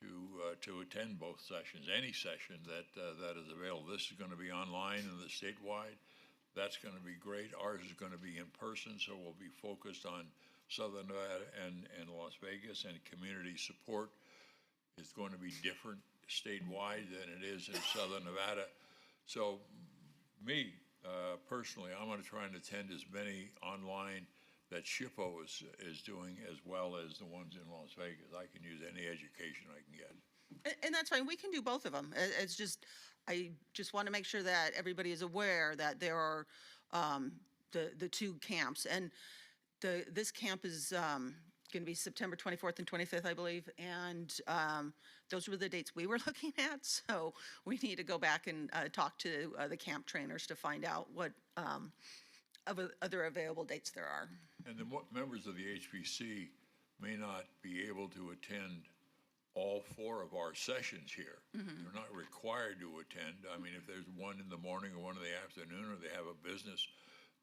to attend both sessions, any session that is available. This is going to be online and the statewide. That's going to be great. Ours is going to be in person, so we'll be focused on Southern Nevada and Las Vegas, and community support is going to be different statewide than it is in Southern Nevada. So me, personally, I'm going to try and attend as many online that SHPO is doing, as well as the ones in Las Vegas. I can use any education I can get. And that's fine. We can do both of them. It's just, I just want to make sure that everybody is aware that there are the two camps. And this camp is going to be September 24th and 25th, I believe. And those were the dates we were looking at. So we need to go back and talk to the camp trainers to find out what other available dates there are. And the members of the HPC may not be able to attend all four of our sessions here. Mm-hmm. They're not required to attend. I mean, if there's one in the morning or one in the afternoon, or they have a business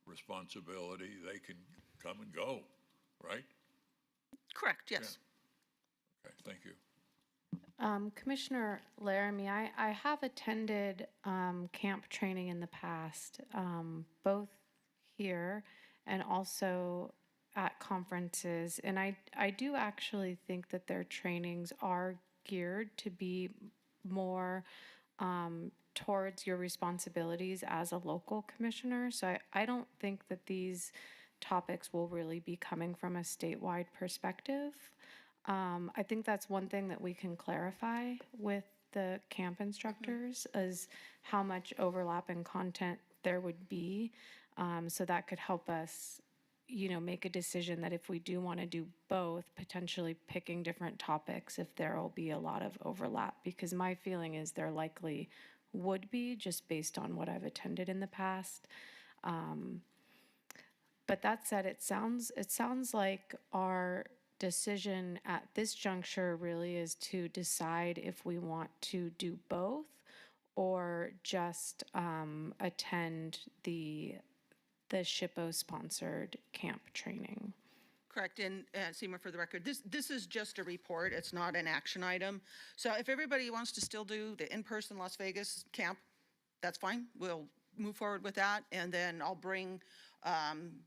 responsibility, they can come and go, right? Correct, yes. Yeah. Okay, thank you. Commissioner Laramie, I have attended camp training in the past, both here and also at conferences. And I do actually think that their trainings are geared to be more towards your responsibilities as a local commissioner. So I don't think that these topics will really be coming from a statewide perspective. I think that's one thing that we can clarify with the camp instructors, is how much overlap in content there would be. So that could help us, make a decision that if we do want to do both, potentially picking different topics if there will be a lot of overlap. Because my feeling is there likely would be, just based on what I've attended in the past. But that said, it sounds like our decision at this juncture really is to decide if we want to do both or just attend the SHPO-sponsored camp training. Correct, and Seymour, for the record, this is just a report. It's not an action item. So if everybody wants to still do the in-person Las Vegas camp, that's fine. We'll move forward with that, and then I'll bring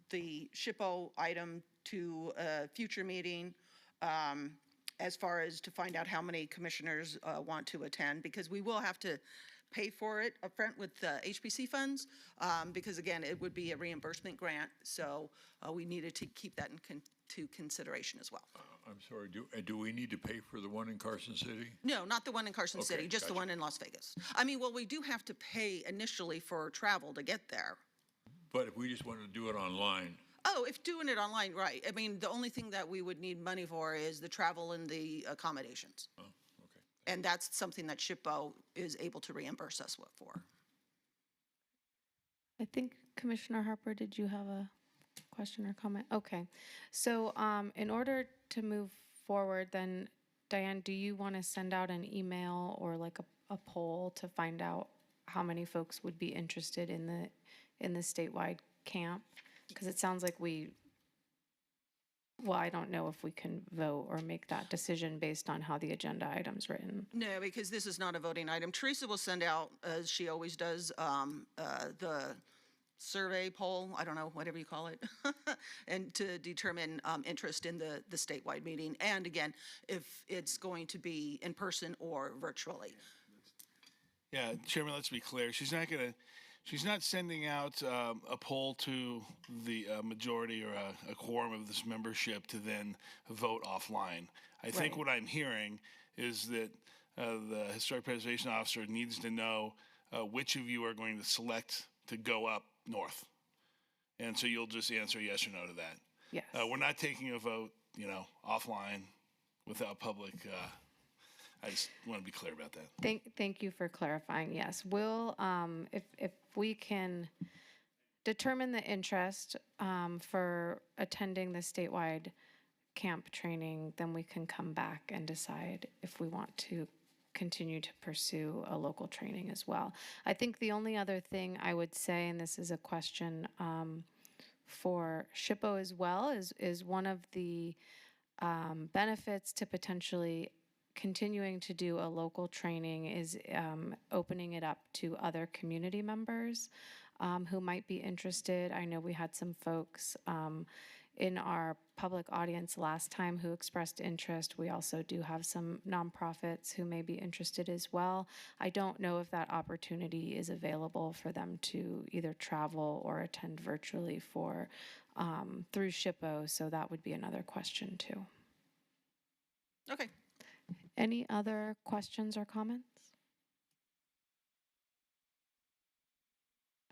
the SHPO item to a future meeting as far as to find out how many commissioners want to attend, because we will have to pay for it upfront with the HPC funds, because again, it would be a reimbursement grant, so we needed to keep that into consideration as well. I'm sorry, do we need to pay for the one in Carson City? No, not the one in Carson City, just the gotcha. one in Las Vegas. I mean, well, we do have to pay initially for travel to get there. But if we just wanted to do it online, Oh, if doing it online, right. I mean, the only thing that we would need money for is the travel and the accommodations. oh, okay. And that's something that SHPO is able to reimburse us for. I think Commissioner Harper, did you have a question or comment? Okay. So in order to move forward, then, Diane, do you want to send out an email or like a poll to find out how many folks would be interested in the statewide camp? Because it sounds like I don't know if we can vote or make that decision based on how the agenda item's written. No, because this is not a voting item. Teresa will send out, as she always does, the survey, poll, I don't know, whatever you call it, and to determine interest in the statewide meeting. And again, if it's going to be in person or virtually. Yeah, Chairman, let's be clear. She's not sending out a poll to the majority or a quorum of this membership to then vote offline. I think what I'm hearing is that the Historic Preservation Officer needs to know which of you are going to select to go up north. And so you'll just answer yes or no to that. Yes. We're not taking a vote, offline without public. I just want to be clear about that. Thank you for clarifying. Yes, we'll, if we can determine the interest for attending the statewide camp training, then we can come back and decide if we want to continue to pursue a local training as well. I think the only other thing I would say, and this is a question for SHPO as well, is one of the benefits to potentially continuing to do a local training is opening it up to other community members who might be interested. I know we had some folks in our public audience last time who expressed interest. We also do have some nonprofits who may be interested as well. I don't know if that opportunity is available for them to either travel or attend virtually for through SHPO, so that would be another question too. Okay. Any other questions or comments?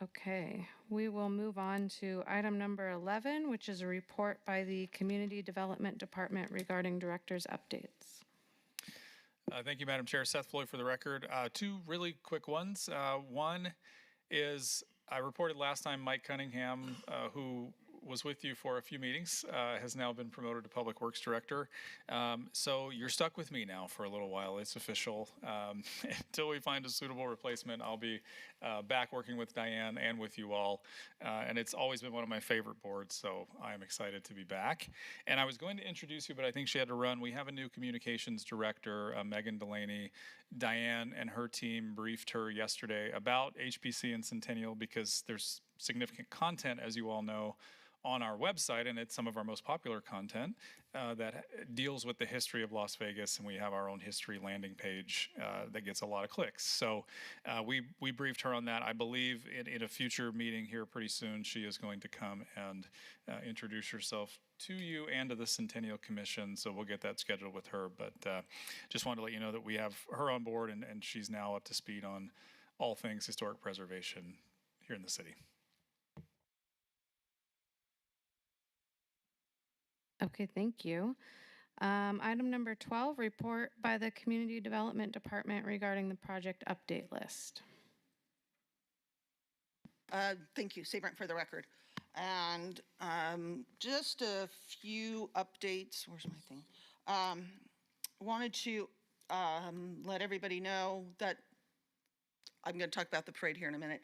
Okay, we will move on to item number 11, which is a report by the Community Development Department regarding directors' updates. Thank you, Madam Chair. Seth Floyd for the record. Two really quick ones. One is I reported last time Mike Cunningham, who was with you for a few meetings, has now been promoted to Public Works Director. So you're stuck with me now for a little while. It's official. Until we find a suitable replacement, I'll be back working with Diane and with you all. And it's always been one of my favorite boards, so I'm excited to be back. And I was going to introduce you, but I think she had to run. We have a new communications director, Megan Delaney. Diane and her team briefed her yesterday about HPC and Centennial because there's significant content, as you all know, on our website, and it's some of our most popular content that deals with the history of Las Vegas, and we have our own history landing page that gets a lot of clicks. So we briefed her on that. I believe in a future meeting here pretty soon, she is going to come and introduce herself to you and to the Centennial Commission, so we'll get that scheduled with her. But just wanted to let you know that we have her on board, and she's now up to speed on all things historic preservation here in the city. Okay, thank you. Item number 12, report by the Community Development Department regarding the project update list. Thank you, Sabrent for the record. And just a few updates. Where's my thing? Wanted to let everybody know that I'm going to talk about the parade here in a minute,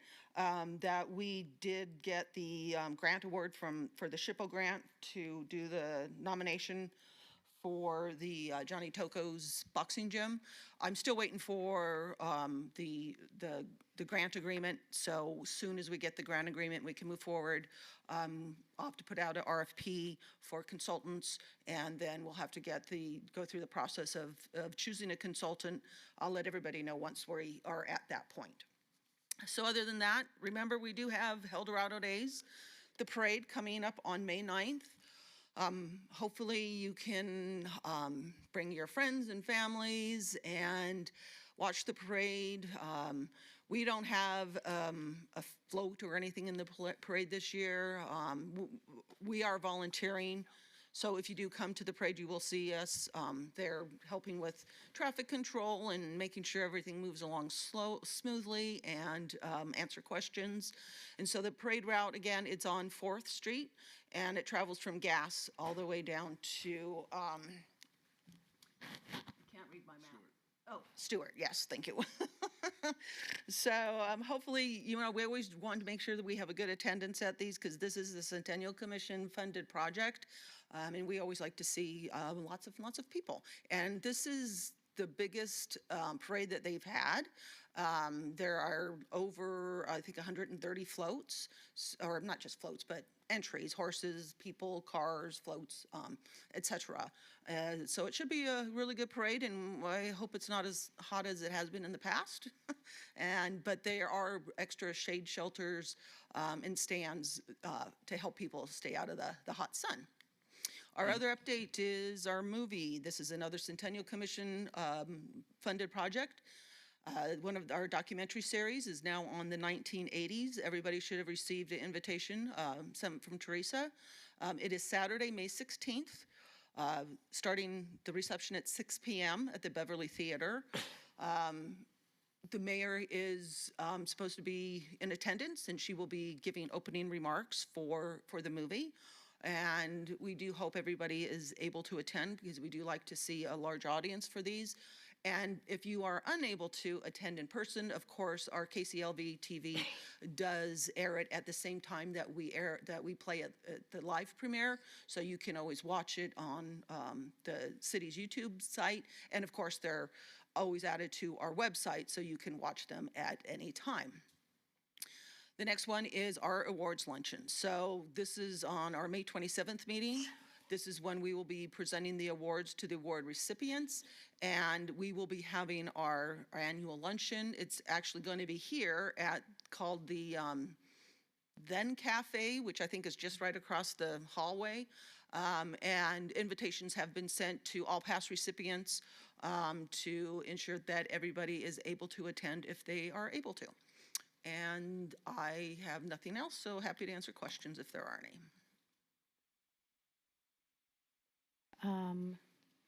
that we did get the grant award for the SHPO grant to do the nomination for the Johnny Toko's boxing gym. I'm still waiting for the grant agreement. So as soon as we get the grant agreement, we can move forward. I'll have to put out an RFP for consultants, and then we'll have to go through the process of choosing a consultant. I'll let everybody know once we are at that point. So other than that, remember we do have Eldorado Days, the parade coming up on May 9th. Hopefully you can bring your friends and families and watch the parade. We don't have a float or anything in the parade this year. We are volunteering. So if you do come to the parade, you will see us there helping with traffic control and making sure everything moves along smoothly and answer questions. And so the parade route, again, it's on 4th Street, and it travels from Gas all the way down to, can't read my map. Oh, Stewart, yes, thank you. So hopefully, we always want to make sure that we have a good attendance at these because this is the Centennial Commission funded project. And we always like to see lots of people. And this is the biggest parade that they've had. There are over, I think, 130 floats, or not just floats, but entries, horses, people, cars, floats, etc. So it should be a really good parade, and I hope it's not as hot as it has been in the past. But there are extra shade shelters and stands to help people stay out of the hot sun. Our other update is our movie. This is another Centennial Commission funded project. One of our documentary series is now on the 1980s. Everybody should have received an invitation, some from Teresa. It is Saturday, May 16th, starting the reception at 6 p.m. at the Beverly Theater. The mayor is supposed to be in attendance, and she will be giving opening remarks for the movie. And we do hope everybody is able to attend, because we do like to see a large audience for these. And if you are unable to attend in person, of course, our KCLV TV does air it at the same time that we play at the live premiere. So you can always watch it on the city's YouTube site. And of course, they're always added to our website, so you can watch them at any time. The next one is our awards luncheon. So this is on our May 27th meeting. This is when we will be presenting the awards to the award recipients, and we will be having our annual luncheon. It's actually going to be here called the Then Cafe, which I think is just right across the hallway. And invitations have been sent to all past recipients to ensure that everybody is able to attend if they are able to. And I have nothing else, so happy to answer questions if there are any.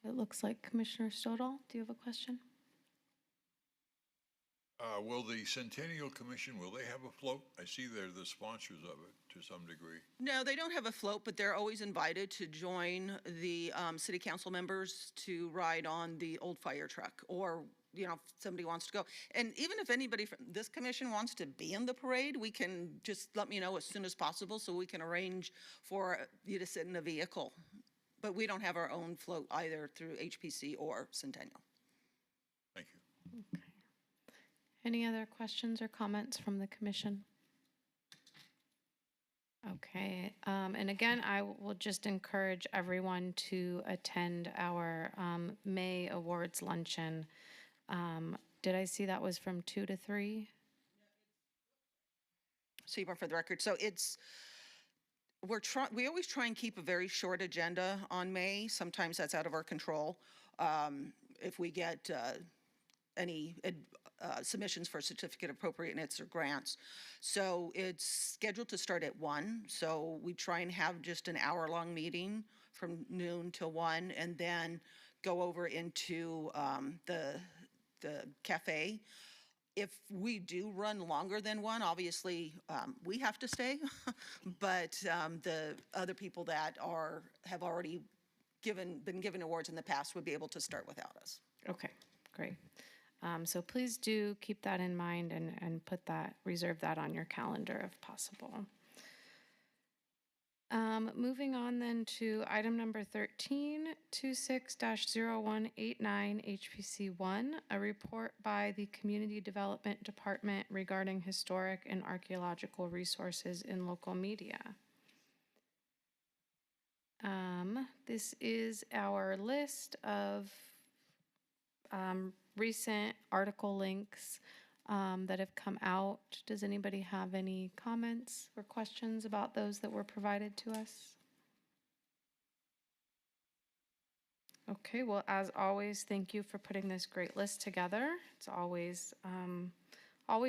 It looks like Commissioner Stodall, do you have a question? Will the Centennial Commission, will they have a float? I see they're the sponsors of it to some degree. No, they don't have a float, but they're always invited to join the city council members to ride on the old fire truck, or if somebody wants to go. And even if anybody from this commission wants to be in the parade, we can just let me know as soon as possible so we can arrange for you to sit in a vehicle. But we don't have our own float either through HPC or Centennial. Thank you. Okay. Any other questions or comments from the commission? Okay, and again, I will just encourage everyone to attend our May Awards Luncheon. Did I see that was from 2 to 3? Seaborn for the record. So we always try and keep a very short agenda on May. Sometimes that's out of our control. If we get any submissions for certificate of appropriateness or grants. So it's scheduled to start at 1. So we try and have just an hour-long meeting from noon till 1, and then go over into the cafe. If we do run longer than 1, obviously we have to stay, but the other people that have already been given awards in the past would be able to start without us. Okay, great. So please do keep that in mind and reserve that on your calendar if possible. Moving on then to item number 13, 26-0189 HPC1, a report by the Community Development Department regarding historic and archaeological resources in local media. This is our list of recent article links that have come out. Does anybody have any comments or questions about those that were provided to us? Okay, well, as always, thank you for putting this great list together. It's always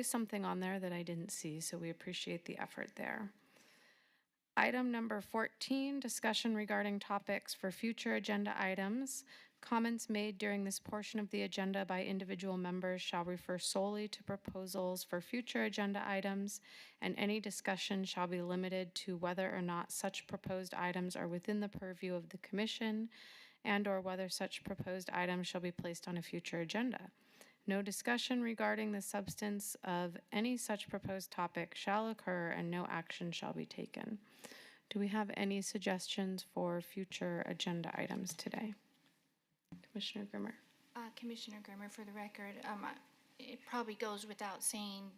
something on there that I didn't see, so we appreciate the effort there. Item number 14, discussion regarding topics for future agenda items. Comments made during this portion of the agenda by individual members shall refer solely to proposals for future agenda items, and any discussion shall be limited to whether or not such proposed items are within the purview of the commission, and or whether such proposed items shall be placed on a future agenda. No discussion regarding the substance of any such proposed topic shall occur, and no action shall be taken. Do we have any suggestions for future agenda items today? Commissioner Grimmer. Commissioner Grimmer, for the record, it probably goes without saying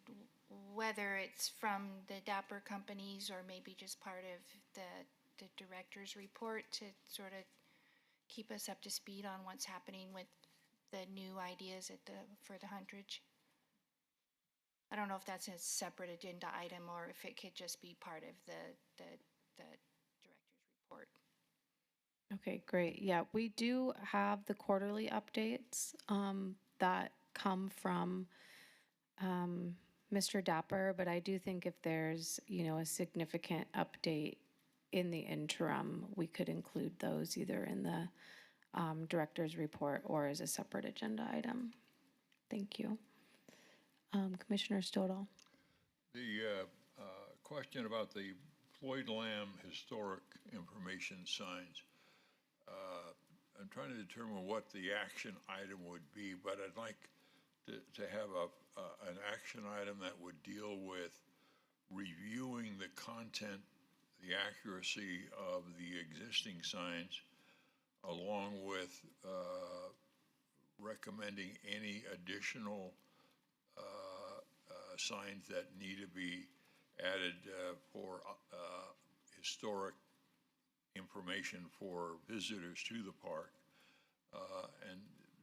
whether it's from the Dapper companies or maybe just part of the director's report to sort of keep us up to speed on what's happening with the new ideas for the Huntridge. I don't know if that's a separate agenda item or if it could just be part of the director's report. Okay, great. Yeah, we do have the quarterly updates that come from Mr. Dapper, but I do think if there's, a significant update in the interim, we could include those either in the director's report or as a separate agenda item. Thank you. Commissioner Stodall. The question about the Floyd Lamb historic information signs. I'm trying to determine what the action item would be, but I'd like to have an action item that would deal with reviewing the content, the accuracy of the existing signs, along with recommending any additional signs that need to be added for historic information for visitors to the park, and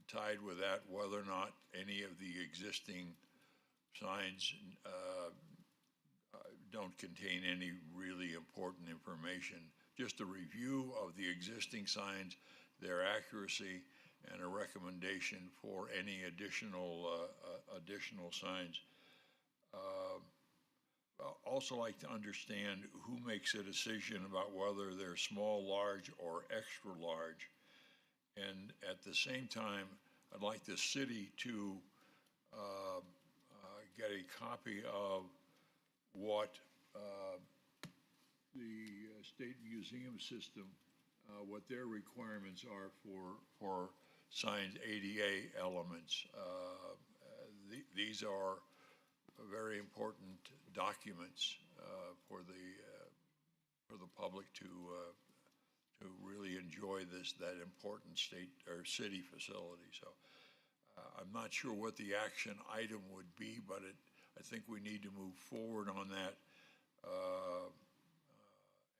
tied with that, whether or not any of the existing signs don't contain any really important information. Just a review of the existing signs, their accuracy, and a recommendation for any additional signs. Also like to understand who makes a decision about whether they're small, large, or extra large. And at the same time, I'd like the city to get a copy of what the state museum system, what their requirements are for signs ADA elements. These are very important documents for the public to really enjoy that important state or city facility. So I'm not sure what the action item would be, but I think we need to move forward on that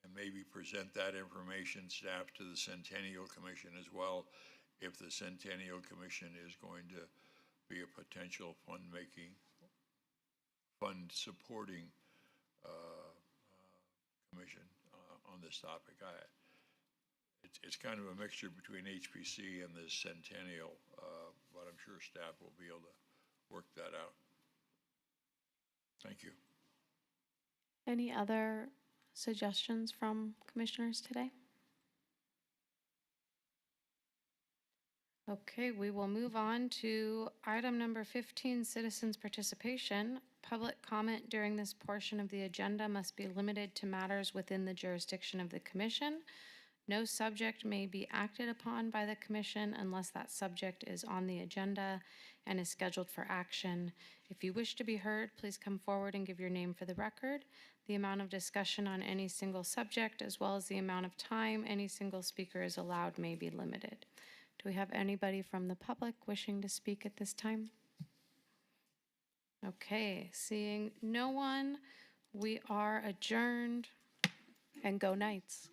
and maybe present that information staff to the Centennial Commission as well, if the Centennial Commission is going to be a potential fund-supporting commission on this topic. It's kind of a mixture between HPC and the Centennial, but I'm sure staff will be able to work that out. Thank you. Any other suggestions from commissioners today? Okay, we will move on to item number 15, citizens' participation. Public comment during this portion of the agenda must be limited to matters within the jurisdiction of the commission. No subject may be acted upon by the commission unless that subject is on the agenda and is scheduled for action. If you wish to be heard, please come forward and give your name for the record. The amount of discussion on any single subject, as well as the amount of time any single speaker is allowed, may be limited. Do we have anybody from the public wishing to speak at this time? Okay, seeing no one, we are adjourned, and go Knights.